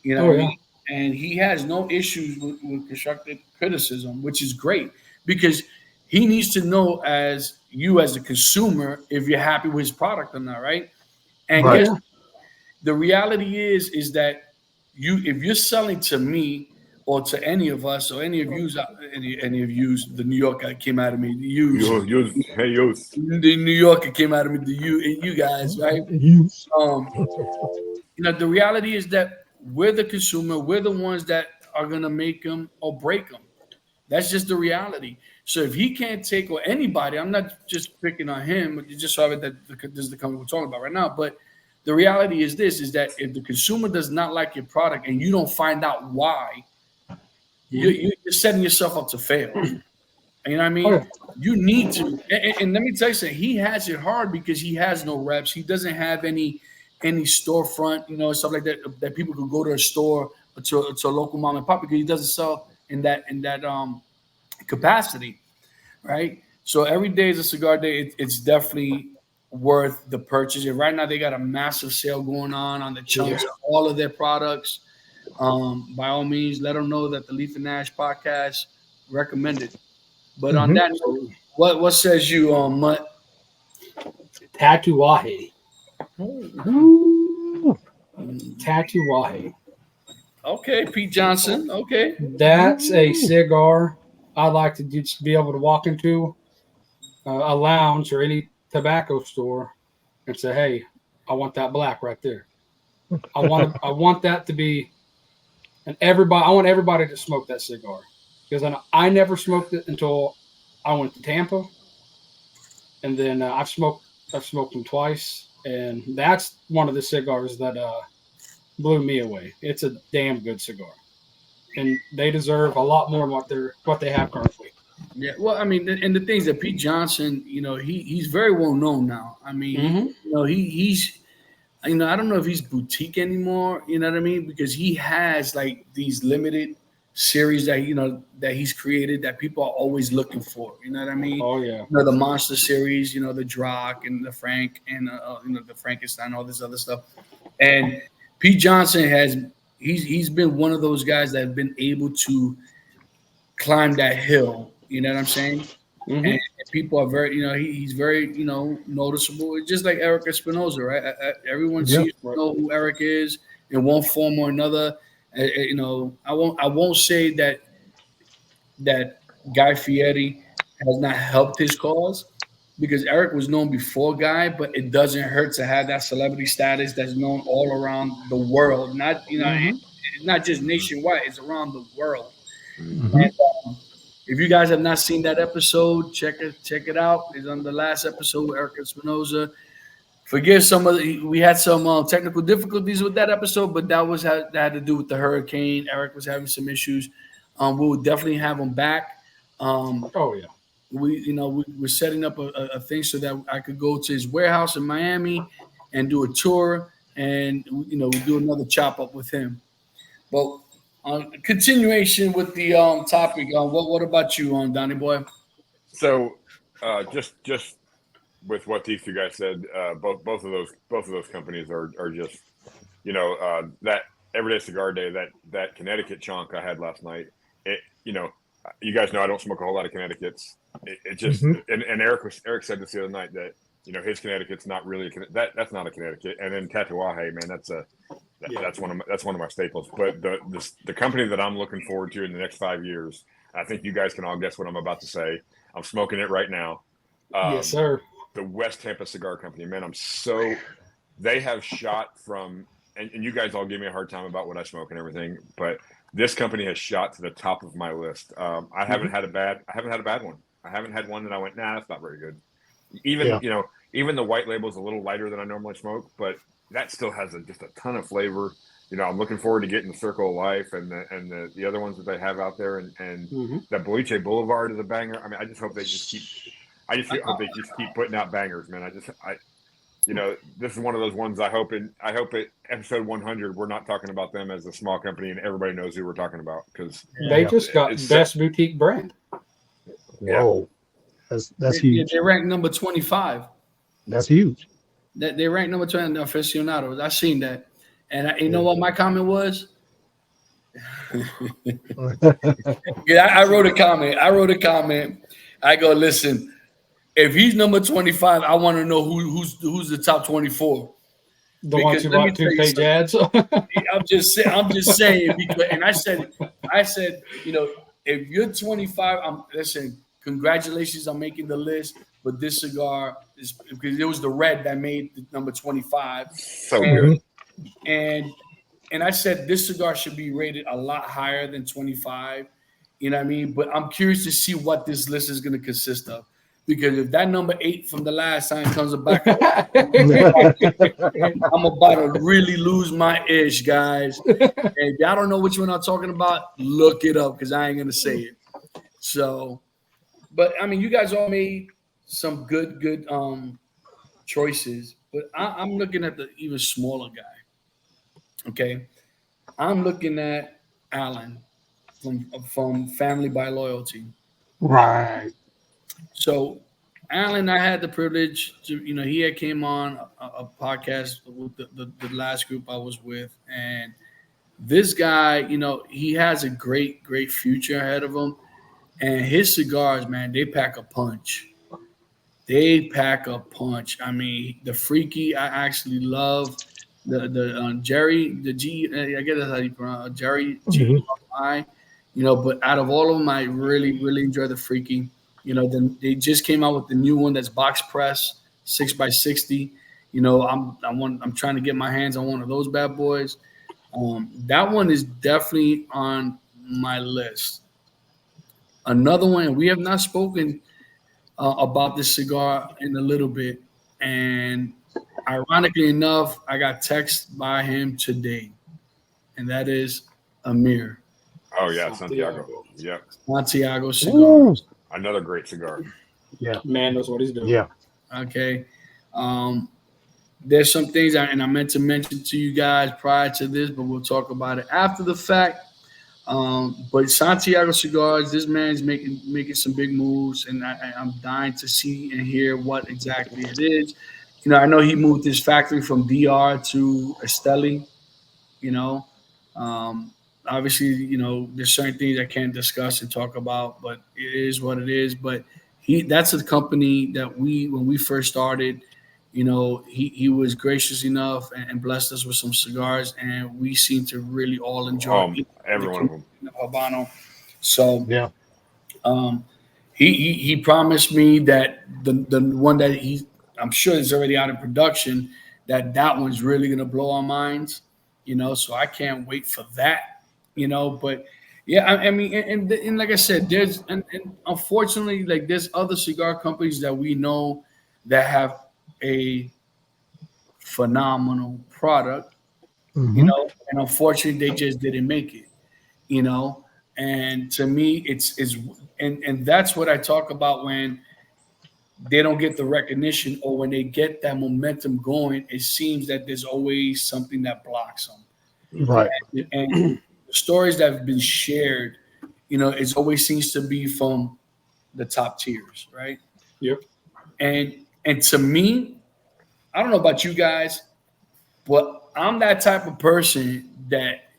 You know what Oh I yeah. mean? And he has no issues with constructive criticism, which is great because he needs to know as you as a consumer if you're happy with his product or not, right? And Oh Right. guess yeah. the reality is that you if you're selling to me or to any of us or any of you any of you the New Yorker came out of me the yous Hey, youth. the New Yorker came out of me the you guys right You. um the reality is that we're the consumer. We're the ones that are gonna make them or break them. That's just the reality. So if he can't take or anybody, I'm not just picking on him. You just saw it that this is the company we're talking about right now. But the reality is this: is that if the consumer does not like your product and you don't find out why, Mhm. you're setting yourself up to fail. You know what I Oh yeah. mean? You need to, and let me tell you something. He has it hard because he has no reps. He doesn't have any storefront, stuff like that. That people could go to a store or to a local mom and pop because he doesn't sell in that capacity, right? So every day is a cigar day. It's definitely worth the purchase. And right now they got a massive sale going on the Yeah. chunks of all of their products. By all means, let them know that the Leaf and Nash podcast recommended. But on Hmm. that note, what says you on Mutt? Tatuaje. Ooh. Tatuaje. Okay, Pete Johnson. Okay. That's a Ooh. cigar I like to just be able to walk into a lounge or any tobacco store and say, "Hey, I want that black right there. I want that to be and everybody. I want everybody to smoke that cigar because I never smoked it until I went to Tampa, and then I've smoked them twice, and that's one of the cigars that blew me away. It's a damn good cigar, and they deserve a lot more than what they have currently. Yeah. Well, I mean, and the things that Pete Johnson, he's very well known now. I mean, Mm-hmm. he's I don't know if he's boutique anymore. You know what I mean? Because he has like these limited series that that he's created that people are always looking for. You know what I mean? Oh yeah. The Monster series, the Drock and the Frank and the Frankenstein, all this other stuff. And Pete Johnson he's been one of those guys that have been able to climb that hill. You know what I'm saying? Mm-hmm. And people are very, he's very, noticeable. It's just like Eric Espinosa, right? Everyone Yeah. seems to Right. know who Eric is. in one form or another. I won't say that Guy Fieri has not helped his cause because Eric was known before Guy, but it doesn't hurt to have that celebrity status that's known all around the world. Mhm. Not just nationwide; it's around the world. Hmm. If you guys have not seen that episode, check it out. It's on the last episode with Eric Espinoza. Forgive some of we had some technical difficulties with that episode, but that had to do with the hurricane. Eric was having some issues. We will definitely have him back. Um, Oh yeah. we're setting up a thing so that I could go to his warehouse in Miami and do a tour, and we do another chop up with him. Well, continuation with the topic. What about you, Donnie boy? So, just with what these two guys said, both of those companies are just that Everyday Cigar Day, that Connecticut chunk I had last night. It you guys know I don't smoke a whole lot of Connecticut's. It just Hmm. and Eric said this the other night that his Connecticut's not really that's not a Connecticut. And then Tatuaje, man, that's one of my staples. But the company that I'm looking forward to in the next 5 years, I think you guys can all guess what I'm about to say. I'm smoking it right now. Yes, sir. The West Tampa Cigar Company, man, they have shot from, and you guys all give me a hard time about what I smoke and everything, but this company has shot to the top of my list. I haven't had a bad one. I haven't had one that I went, nah, that's not very good. Even Yeah. even the white label is a little lighter than I normally smoke, but that still has just a ton of flavor. I'm looking forward to getting the Circle of Life and the other ones that they have out there, and Mhm. that Boliche Boulevard is a banger. I mean, I just hope they just keep. I just hope they just keep putting out bangers, man. This is one of those ones. I hope at episode 100 we're not talking about them as a small company and everybody knows who we're talking about because They Yeah. just got it's best boutique brand. Whoa, that's They, huge. they ranked number 25. That's huge. They ranked number 20 in the aficionados. I seen that, and you know Yeah. what my comment was? Yeah, I wrote a comment. I go, listen. If he's number 25, I want to know who's the top 24. The Because ones who let me bought tell you two-page something. ads. I'm just saying because, and I said, if you're 25, listen. Congratulations on making the list, but this cigar is because it was the red that made the number 25, so and good. and and I said this cigar should be rated a lot higher than 25. You know what I mean? But I'm curious to see what this list is going to consist of. Because if that number 8 from the last time comes back, I'm about to really lose my ish, guys. And if y'all don't know which one I'm talking about, look it up because I ain't going to say it. So, but I mean, you guys all made some good choices. But I'm looking at the even smaller guy. Okay. I'm looking at Alan from Family by Loyalty. Right. So, Alan, I had the privilege to, he had came on a podcast with the last group I was with, and this guy, he has a great future ahead of him, and his cigars, man, they pack a punch. They pack a punch. I mean, the Freaky, I actually love the Jerry, the G. I guess that's how you pronounce it, Jerry Hmm. GI. But out of all of them, I really enjoy the Freaky. Then they just came out with the new one that's box press 6x60. I'm trying to get my hands on one of those bad boys. That one is definitely on my list. Another one, we have not spoken about this cigar in a little bit. And ironically enough, I got text by him today, and that is Amir Oh yeah, Santiago. Yep, Santiago Ooh. Cigars. another great cigar. Yeah. Man knows what he's doing. Yeah. Okay. Um, there's some things I meant to mention to you guys prior to this, but we'll talk about it after the fact. But Santiago Cigars, this man's making some big moves, and I'm dying to see and hear what exactly it is. I know he moved his factory from DR to Esteli. You know, um, obviously, there's certain things I can't discuss and talk about, but it is what it is. But that's a company that when we first started, he was gracious enough and blessed us with some cigars, and we seem to really all enjoy Every the one of them. Habano. So Yeah. um, he promised me that the one that I'm sure is already out in production, that one's really gonna blow our minds, So I can't wait for that, But yeah, I mean, and like I said, there's and unfortunately, like there's other cigar companies that we know that have a phenomenal product, Hmm. and unfortunately, they just didn't make it, you know. And to me, it's and that's what I talk about when they don't get the recognition or when they get that momentum going. It seems that there's always something that blocks them. Right. And the stories that have been shared, it always seems to be from the top tiers, right? Yep. And to me, I don't know about you guys, but I'm that type of person that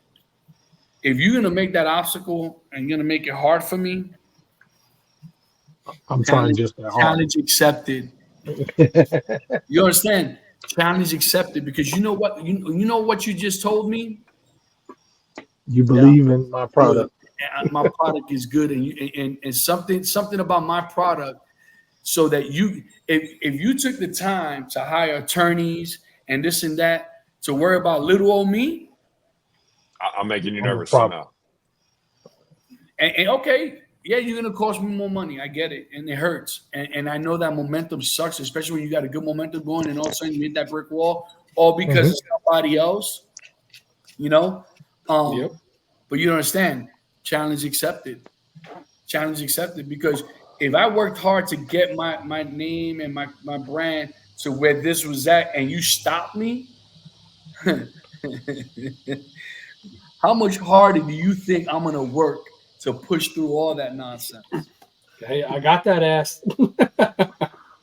if you're gonna make that obstacle and you're gonna make it hard for me, I'm trying challenge just that hard. challenge accepted. You understand? Challenge accepted because you know what you know what you just told me You that I'm believe in my good. product. And my product is good, and something about my product, so that if you took the time to hire attorneys and this and that to worry about little old me, I'm making you I'm a nervous problem. somehow. and okay, yeah, you're gonna cost me more money. I get it, and it hurts, and I know that momentum sucks, especially when you got a good momentum going, and all of a sudden you hit that brick wall, all because Hmm. of somebody else, you know. Yep. But you don't understand. Challenge accepted. Challenge accepted. Because if I worked hard to get my name and my brand to where this was at, and you stopped me, how much harder do you think I'm gonna work to push through all that nonsense? Hey, I got that ass.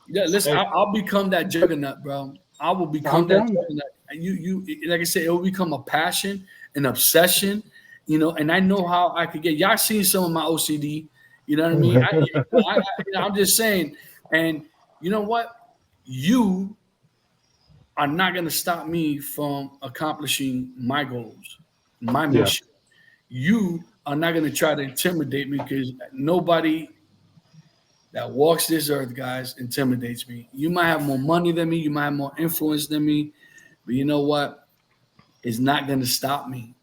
Yeah, listen, Hey, I'll become that juggernaut, bro. I will become I'm that down. juggernaut. And like I said, it will become a passion, an obsession, And I know how I could get. Y'all seen some of my OCD, you know what I mean? I'm just saying, and you know what? You are not going to stop me from accomplishing my goals, my Yeah. mission. You are not going to try to intimidate me because nobody that walks this earth, guys, intimidates me. You might have more money than me, you might have more influence than me, but you know what? It's not going to stop me.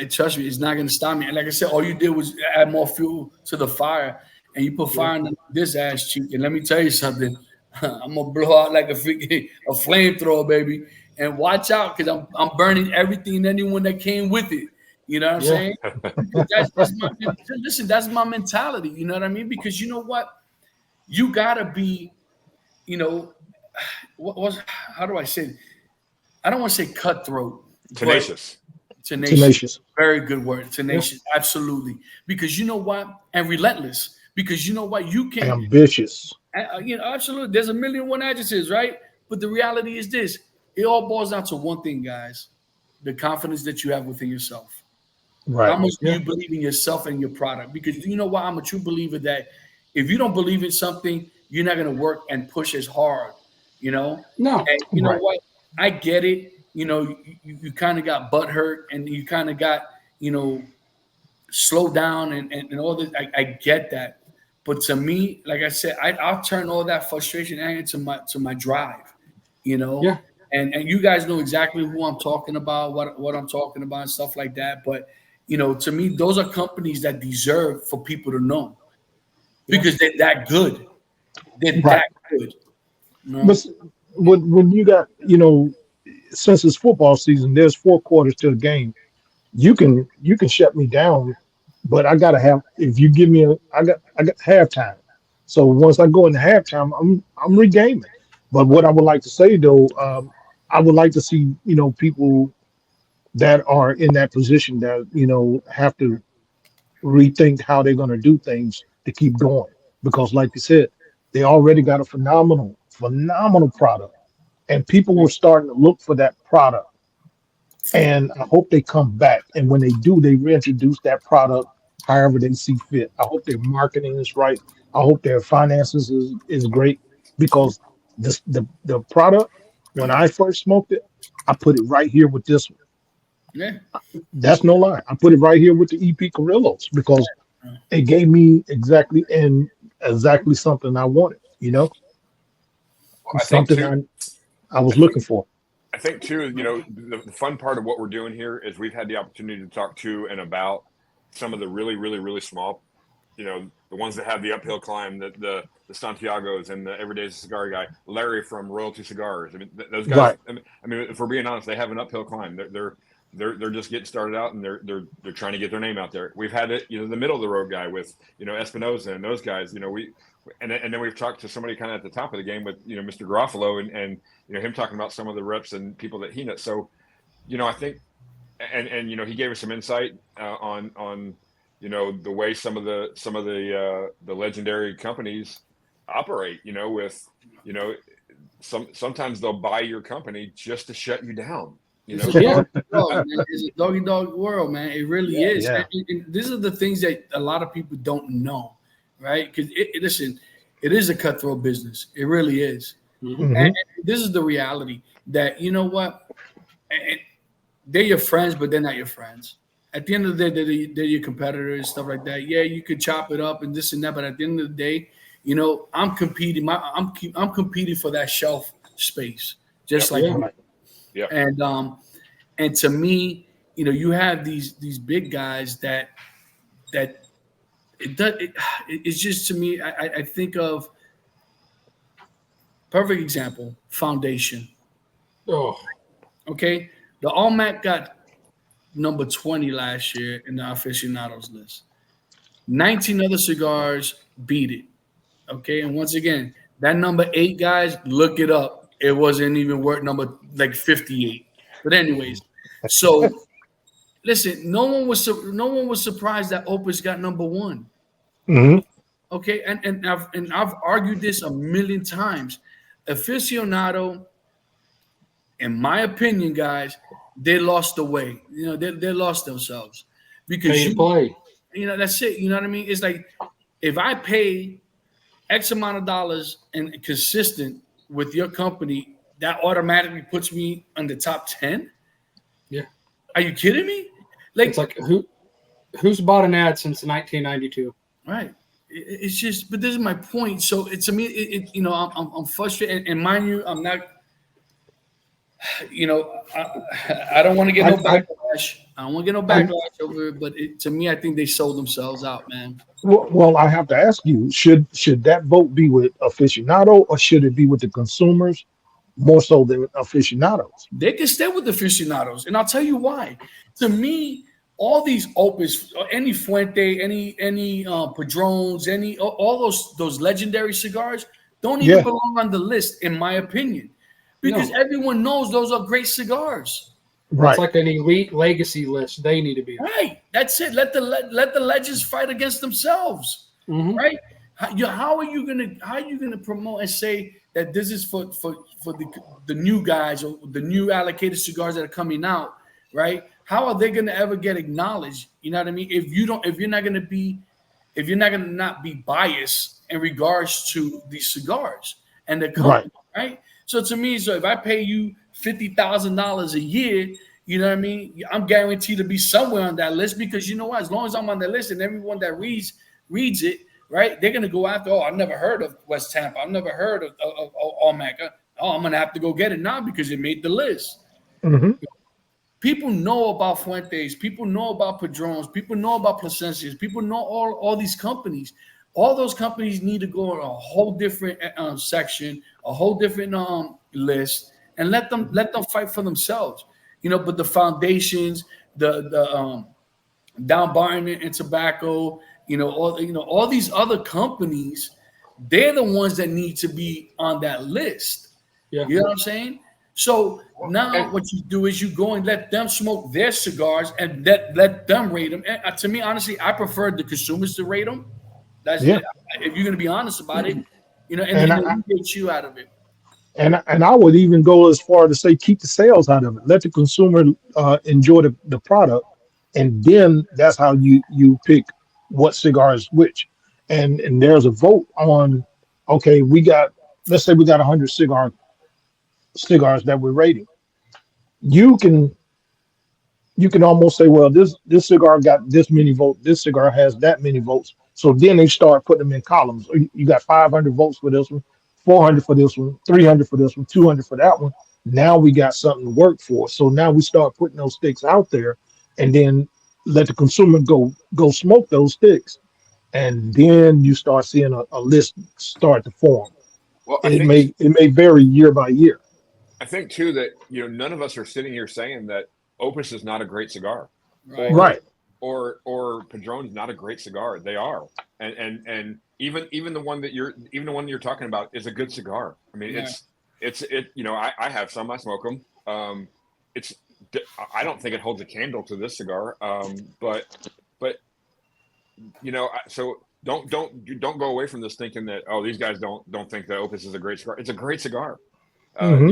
Trust me, it's not going to stop me. And like I said, all you did was add more fuel to the fire, and you put Yeah. fire in this ass cheek. And let me tell you something, I'm gonna blow out like a flamethrower, baby. And watch out, because I'm burning everything and anyone that came with it. You know what I'm Yeah. saying? Because that's just my listen. That's my mentality. You know what I mean? Because you know what? You gotta be, you know, what was how do I say it? I don't want to say cutthroat, but Tenacious. tenacious. Tenacious. Very good word. Yeah. Tenacious. Absolutely. Because you know what? And relentless. Because you know what? You can, Ambitious. absolutely. There's a million one adjectives, right? But the reality is this: it all boils down to one thing, guys: the confidence that you have within yourself. How Right. much do Yeah. you believe in yourself and your product? Because you know what? I'm a true believer that if you don't believe in something, you're not going to work and push as hard, you know? No. And you know Right. what? I get it. You kind of got butt hurt and you kind of got, slow down and all this. I get that. But to me, like I said, I'll turn all that frustration and anger to my drive, you know. Yeah. And you guys know exactly who I'm talking about, what I'm talking about, and stuff like that. But to me, those are companies that deserve for people to know Yeah. because they're that good. They're Right. that good. You But know? when you got, since it's football season, there's 4 quarters to a game. You can shut me down, but I gotta have. If you give me I got halftime. So once I go into halftime, I'm regaming. But what I would like to say though, I would like to see people that are in that position that have to rethink how they're going to do things to keep going, because like you said, they already got a phenomenal product, and people were starting to look for that product, and I hope they come back, and when they do, they reintroduce that product however they see fit. I hope their marketing is right. I hope their finances is great, because The product when I first smoked it, I put it right here with this one. Yeah. That's no lie. I put it right here with the EP Carrillos because it gave me exactly something I wanted. I think Something too. I was I think looking for. I think too, the fun part of what we're doing here is we've had the opportunity to talk to and about some of the really, really, really small, the ones that have the uphill climb, the Santiago's and the Everyday Cigar guy, Larry from Royalty Cigars. I mean, those guys. Right. I mean, if we're being honest, they have an uphill climb. They're just getting started out, and they're trying to get their name out there. We've had it, the middle of the road guy with Espinosa and those guys. And then we've talked to somebody kind of at the top of the game with Mr. Garofalo and him talking about some of the reps and people that he knows. So I think and he gave us some insight on the way some of the legendary companies operate. Sometimes they'll buy your company just to shut you down. It's a Yeah. dog world, man. It's a doggy dog world, man. It really is. Yeah. And these are the things that a lot of people don't know, right? Because listen, it is a cutthroat business. It really is. Mhm. And Hmm. this is the reality that you know what, and they're your friends, but they're not your friends. At the end of the day, they're your competitors, stuff like that. Yeah, you could chop it up and this and that, but at the end of the day, I'm competing. I'm competing for that shelf space, just Yep. like Yeah. you. Right. Yeah. And to me, you have these big guys that it's just to me. I think of perfect example foundation. Oh, Okay, the Allmac got number 20 last year in the aficionados list. 19 other cigars beat it. Okay, and once again, that number 8 guys, look it up. It wasn't even worth number like 58. But anyways, so listen, no one was surprised that Opus got number 1. Hmm. Okay, and I've argued this a million times. Aficionado, in my opinion, guys, they lost the way. They lost themselves because pay to play. that's it. You know what I mean? It's like if I pay X amount of dollars and consistent with your company, that automatically puts me on the top 10. Yeah. Are you kidding me? It's Like, like who's bought an ad since 1992? right. It's just, but this is my point. So it's to me, I'm frustrated, and mind you, I'm not. I don't want to get no I, backlash. I don't want to get no I, backlash over it, but to me, I think they sold themselves out, man. well, I have to ask you: should that vote be with aficionado or should it be with the consumers more so than aficionados? They can stay with the aficionados, and I'll tell you why. To me, all these opus, any Fuente, any Padrones, all those legendary cigars don't even Yeah. belong on the list, in my opinion, because No. everyone knows those are great cigars. That's Right. like an elite legacy list. They need to be on. Right. That's it. Let the legends fight against themselves. Mhm. Right. How are you gonna promote and say that this is for the new guys or the new allocated cigars that are coming out? Right. How are they gonna ever get acknowledged? You know what I mean? If you're not gonna not be biased in regards to these cigars and the Right. company, right? So to me, so if I pay you $50,000 a year, you know what I mean? I'm guaranteed to be somewhere on that list because you know what? As long as I'm on that list and everyone that reads it, right? They're gonna go after. Oh, I've never heard of West Tampa. I've never heard of Allmac. Oh, I'm gonna have to go get it now because it made the list. Hmm. People know about Fuentes. People know about Padrones. People know about Placencias. People know all these companies. All those companies need to go on a whole different section, a whole different list, and let them fight for themselves. But the foundations, the Down Barton and Tobacco, all these other companies, they're the ones that need to be on that list. Yeah. You know what I'm saying? So now And what you do is you go and let them smoke their cigars and let them rate them. And to me, honestly, I prefer the consumers to rate them. That's Yeah. if you're going to be honest about it, and And they I get you out of it. and I would even go as far to say keep the sales out of it. Let the consumer enjoy the product, and then that's how you pick what cigar is which. And there's a vote on. Okay, we got let's say we got 100 cigars that we're rating. You can you can almost say, well, this cigar got this many votes, this cigar has that many votes. So then they start putting them in columns. You got 500 votes for this one, 400 for this one, 300 for this one, 200 for that one. Now we got something to work for. So now we start putting those sticks out there, and then let the consumer go smoke those sticks, and then you start seeing a list start to form. Well, It may vary year by year. I think too that none of us are sitting here saying that Opus is not a great cigar, Right. or Right. or Padron's not a great cigar. They are, and even the one that you're talking about is a good cigar. I mean, Yeah. I have some. I smoke them. It's I don't think it holds a candle to this cigar. But so don't go away from this thinking that these guys don't think that Opus is a great cigar. It's a great cigar. Hmm.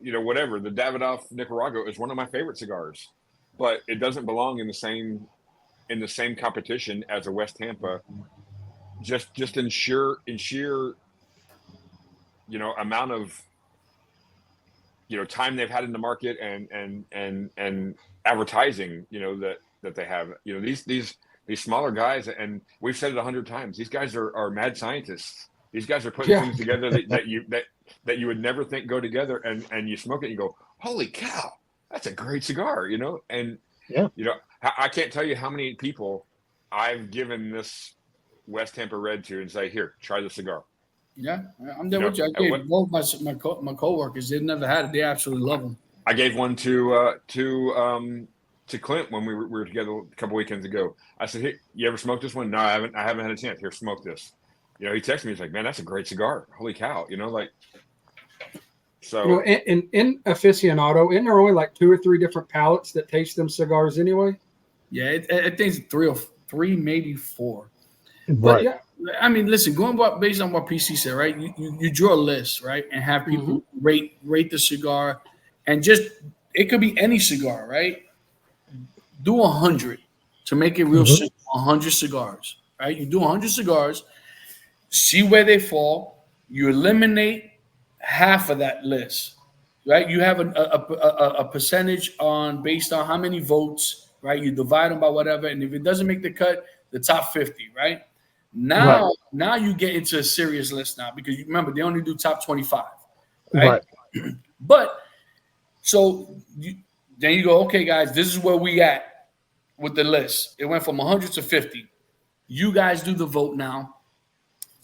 Whatever, the Davidoff Nicaragua is one of my favorite cigars, but it doesn't belong in the same competition as a West Tampa. Just in sheer amount of time they've had in the market and advertising that they have. These smaller guys, and we've said it 100 times. These guys are mad scientists. These guys are putting things together that you would never think go together, and you smoke it and you go, holy cow, that's a great cigar, and Yeah. I can't tell you how many people I've given this West Tampa Red to and say, here, try the cigar. Yeah, I'm there with you. I gave both my coworkers. They've never had it. They absolutely love them. I gave one to Clint when we were together a couple weekends ago. I said, hey, you ever smoked this one? No, I haven't had a chance. Here, smoke this. He texted me. He's like, man, that's a great cigar. Holy cow. So. In aficionado, isn't there only like 2 or 3 different palates that taste them cigars anyway? Yeah, I think it's three, maybe 4. Right. But yeah, I mean, listen, based on what PC said, right? You draw a list, right, and have people rate the cigar, and just it could be any cigar, right? Do 100 to make it real Mhm. simple. 100 cigars, right? You do 100 cigars, see where they fall. You eliminate half of that list, right? You have a percentage based on how many votes, right? You divide them by whatever, and if it doesn't make the cut, the top 50, right? Right. Now you get into a serious list now because you remember they only do top 25, right? Right. But so then you go, okay, guys, this is where we at with the list. It went from 100 to 50. You guys do the vote now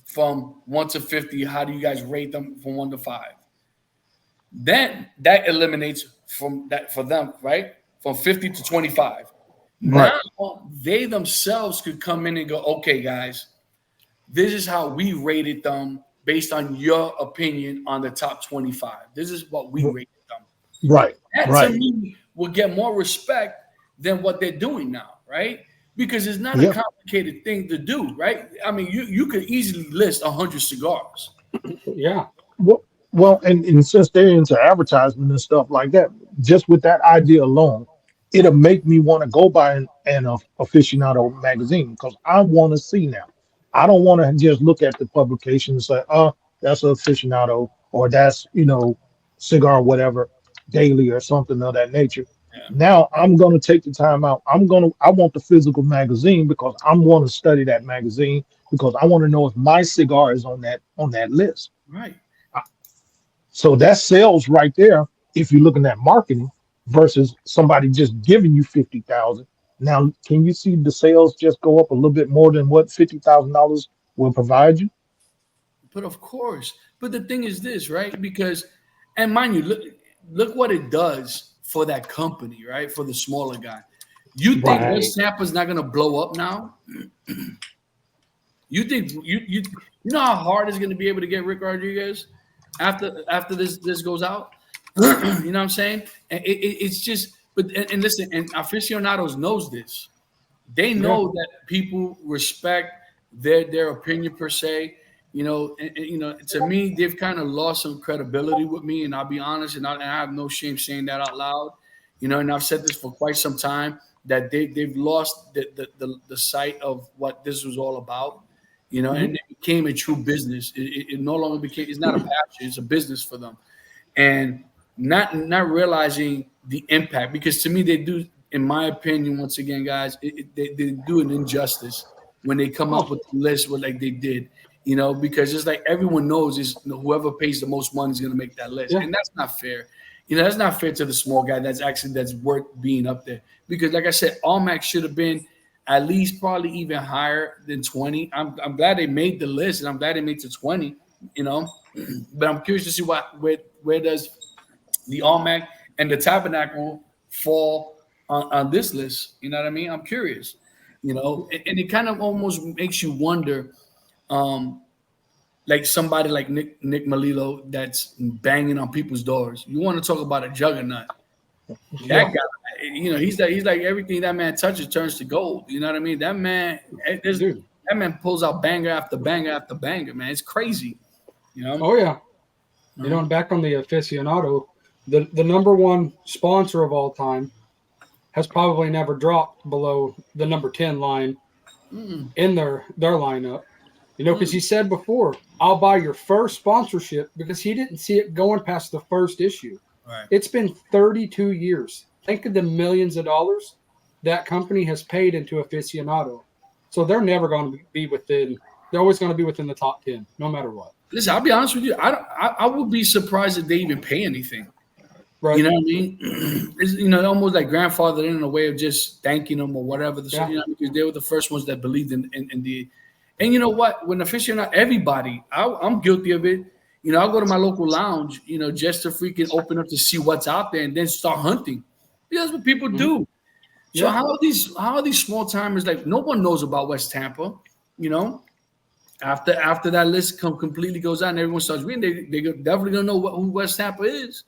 from 1 to 50. How do you guys rate them from 1 to 5? Then that eliminates from that for them, right? From 50 to 25. Right. Now they themselves could come in and go, okay, guys, this is how we rated them based on your opinion on the top 25. This is what we rated them. Right. That Right. to me will get more respect than what they're doing now, right? Because it's not a Yeah. complicated thing to do, right? I mean, you could easily list 100 cigars. Yeah. Well, and since they're into advertisement and stuff like that, just with that idea alone, it'll make me want to go buy an aficionado magazine because I want to see now. I don't want to just look at the publication and say, "Oh, that's an aficionado," or "That's cigar whatever daily" or something of that nature. Yeah. Now I'm going to take the time out. I want the physical magazine because I'm want to study that magazine because I want to know if my cigar is on that list. Right. So that sells right there if you're looking at marketing versus somebody just giving you 50,000. Now, can you see the sales just go up a little bit more than what $50,000 will provide you? But of course. But the thing is this, right? Because, and mind you, look what it does for that company, right? For the smaller guy. You think Right. West Tampa's not going to blow up now? You think you know how hard it's going to be able to get Rick Rodriguez after this goes out? You know what I'm saying? And it's just, but and listen, and aficionados knows this. They know that people respect their opinion per se. To me, they've kind of lost some credibility with me, and I'll be honest, and I have no shame saying that out loud. And I've said this for quite some time that they've lost the sight of what this was all about. And became a true business. It no longer became. It's not a passion. It's a business for them, and not realizing the impact. Because to me, they do, in my opinion, once again, guys, they do an injustice when they come up with the list what like they did. Because it's like everyone knows is whoever pays the most money is going to make that list, Yeah. and that's not fair. That's not fair to the small guy. That's worth being up there. Because, like I said, Allmax should have been at least probably even higher than 20. I'm glad they made the list, and I'm glad they made to 20. But I'm curious to see where does the Allmax and the Tabernacle fall on this list. You know what I mean? I'm curious. And it kind of almost makes you wonder. Like somebody like Nick Melillo that's banging on people's doors. You want to talk about a juggernaut? That guy, he's like everything that man touches turns to gold. You know what I mean? That man, Dude. that man pulls out banger after banger after banger. Man, it's crazy. Oh yeah. And back on the aficionado, the number one sponsor of all time has probably never dropped below the number 10 line in their lineup. Because he said before, I'll buy your first sponsorship, because he didn't see it going past the first issue. Right. It's been 32 years. Think of the millions of dollars that company has paid into aficionado. So they're never going to be within. They're always going to be within the top 10, no matter what. Listen, I'll be honest with you. I would be surprised if they even pay anything. Right. You know what I mean? It's, almost like grandfathered in a way of just thanking them or whatever. Because they were the first ones that believed in the. And you know what? When aficionado, everybody, I'm guilty of it. I'll go to my local lounge, just to freaking open up to see what's out there and then start hunting. Because that's what people do. So how are these small timers, like, no one knows about West Tampa, After that list completely goes out and everyone starts reading, they definitely gonna know who West Tampa is.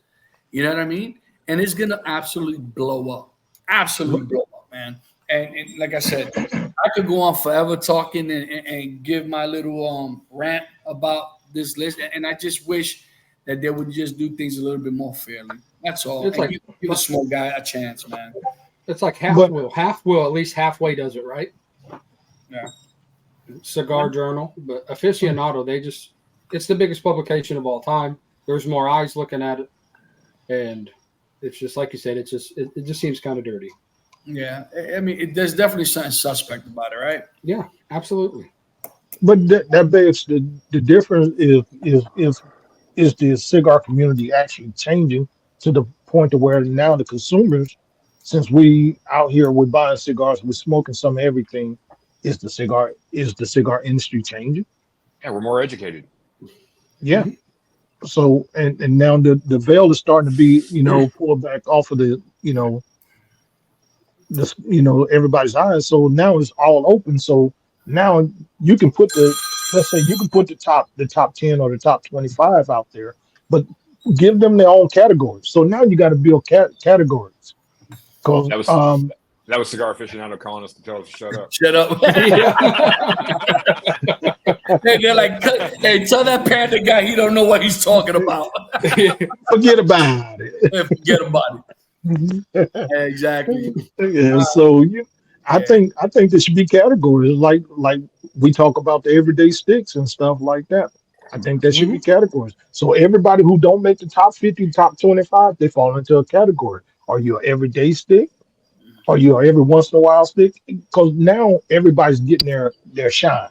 You know what I mean? And it's gonna absolutely blow up. Absolutely blow up, man. And like I said, I could go on forever talking and give my little rant about this list. And I just wish that they would just do things a little bit more fairly. That's all. It's like, give a small guy a chance, man. It's like half will at least halfway does it, right? Yeah. Cigar Journal, but aficionado, it's the biggest publication of all time. There's more eyes looking at it, and it's just like you said, it just seems kind of dirty. Yeah, I mean, there's definitely something suspect about it, right? Yeah, absolutely. But that begs the difference is the cigar community actually changing to the point to where now the consumers, since we out here we're buying cigars, we're smoking some of everything, is the cigar industry changing? Yeah, we're more educated. Yeah. So and now the veil is starting to be pulled back off of the everybody's eyes. So now it's all open. So now you can put let's say you can put the top 10 or the top 25 out there, but give them their own categories. So now you got to build categories. Because that was Cigar Aficionado calling us to tell us to shut up. Shut up. They're like, hey, tell that panda guy he don't know what he's talking about. Forget about it. Forget about it. Exactly. Yeah. So I think there should be categories like we talk about the everyday sticks and stuff like that. I think there should be categories. So everybody who don't make the top 50, top 25, they fall into a category. Are you an everyday stick? Are you an every once in a while stick? Because now everybody's getting their shine.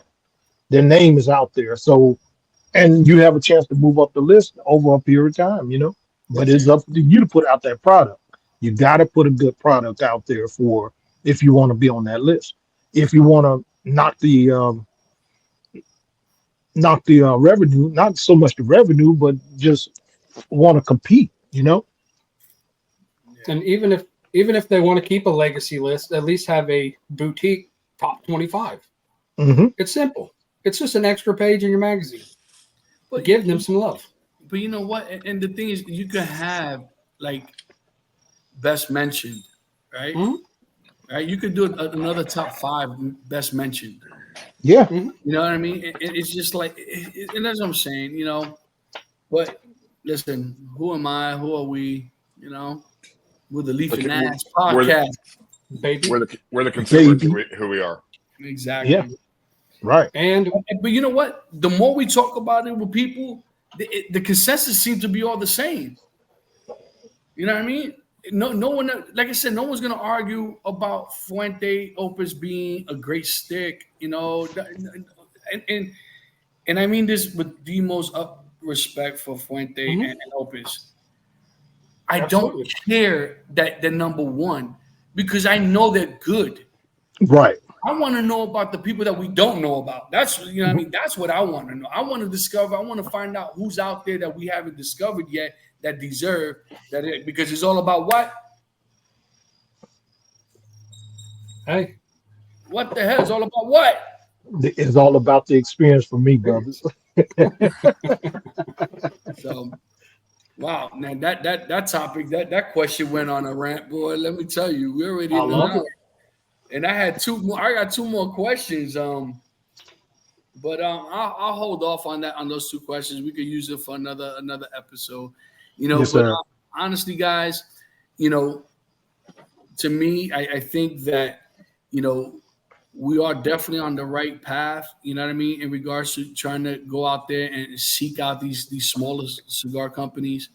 Their name is out there. So, and you have a chance to move up the list over a period of time, But it's up to you to put out that product. You got to put a good product out there if you want to be on that list. If you want to knock the revenue, not so much the revenue, but just want to compete, And even if they want to keep a legacy list, at least have a boutique top 25. It's simple. It's just an extra page in your magazine. But give them some love. But you know what? And the thing is, you could have like best mentioned, right? Right? You could do another top 5 best mentioned. Yeah. You know what I mean? It's just like, and that's what I'm saying, But listen, who am I? Who are we? We're the Leaf and Ash podcast. Baby. We're the consumers who we are. Exactly. Yeah. Right. And But you know what? The more we talk about it with people, the consensus seems to be all the same. You know what I mean? No one, like I said, no one's gonna argue about Fuente Opus being a great stick. You know, and I mean this with the most up respect for Fuente Mhm. and Opus. I don't Absolutely. care that they're number one because I know they're good. Right. I want to know about the people that we don't know about. That's you know what I mean. That's what I want to know. I want to discover. I want to find out who's out there that we haven't discovered yet that deserve that. Because it's all about what? Hey, What the hell? It's all about what? It's all about the experience for me, brothers. So wow, man, that topic, that question went on a rant, boy. Let me tell you, we're already I in an love hour. it. And I had two more. I got two more questions. But I'll hold off on that on those two questions. We could use it for another episode. You know, Yes, but sir. honestly, guys, you know, to me, I think that you know we are definitely on the right path. You know what I mean in regards to trying to go out there and seek out these smaller cigar companies.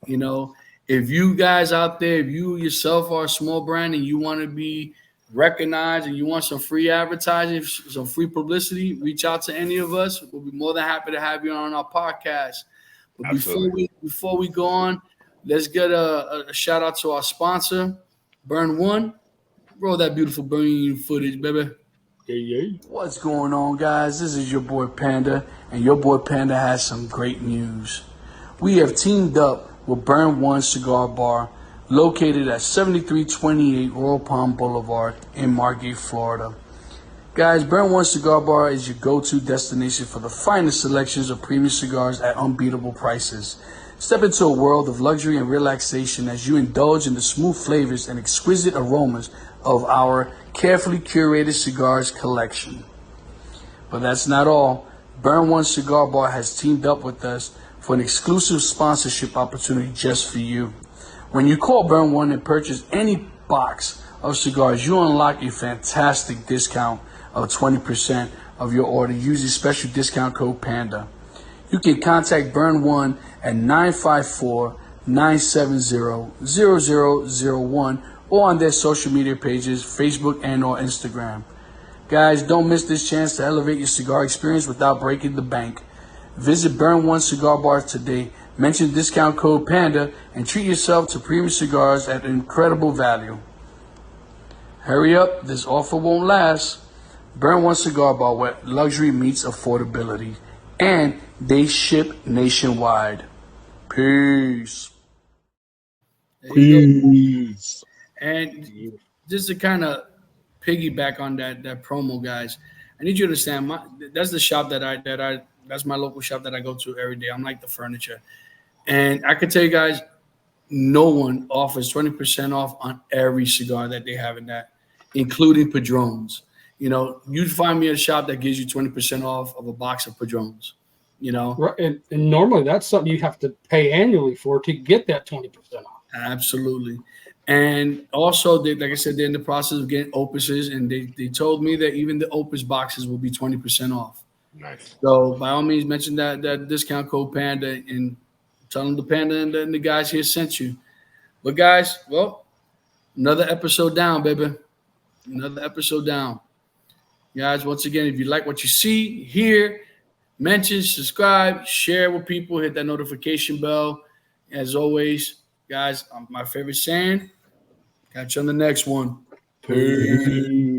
You know, if you guys out there, if you yourself are a small brand and you want to be recognized and you want some free advertising, some free publicity, reach out to any of us. We'll be more than happy to have you on our podcast. But Absolutely. before we go on, let's get a shout out to our sponsor, Burn One. Roll that beautiful burning footage, baby. What's going on, guys? This is your boy Panda, and your boy Panda has some great news. We have teamed up with Burn One Cigar Bar, located at 7328 Royal Palm Boulevard in Margate, Florida. Guys, Burn One Cigar Bar is your go-to destination for the finest selections of premium cigars at unbeatable prices. Step into a world of luxury and relaxation as you indulge in the smooth flavors and exquisite aromas of our carefully curated cigars collection. But that's not all. Burn One Cigar Bar has teamed up with us for an exclusive sponsorship opportunity just for you. When you call Burn One and purchase any box of cigars, you unlock a fantastic discount of 20% of your order using special discount code PANDA. You can contact Burn One at 954-970-0001 or on their social media pages, Facebook and or Instagram. Guys, don't miss this chance to elevate your cigar experience without breaking the bank. Visit Burn One Cigar Bar today, mention discount code PANDA, and treat yourself to premium cigars at incredible value. Hurry up, this offer won't last. Burn One Cigar Bar, where luxury meets affordability. And they ship nationwide. Peace. There you go. Peace. And just to kind of piggyback on that promo, guys, I need you to understand. That's the shop that's my local shop that I go to every day. I'm like the furniture, and I can tell you guys, no one offers 20% off on every cigar that they have in that, including Padrones. You know, you'd find me at a shop that gives you 20% off of a box of Padrones. You know, right, and normally that's something you have to pay annually for to get that 20% off. absolutely. And also, like I said, they're in the process of getting opuses, and they told me that even the opus boxes will be 20% off. Nice. So by all means, mention that discount code Panda and tell them the Panda and the guys here sent you. But guys, well, another episode down, baby. Another episode down. Guys, once again, if you like what you see, hear, mention, subscribe, share with people, hit that notification bell. As always, guys, my favorite saying. Catch you on the next one. Peace. Peace.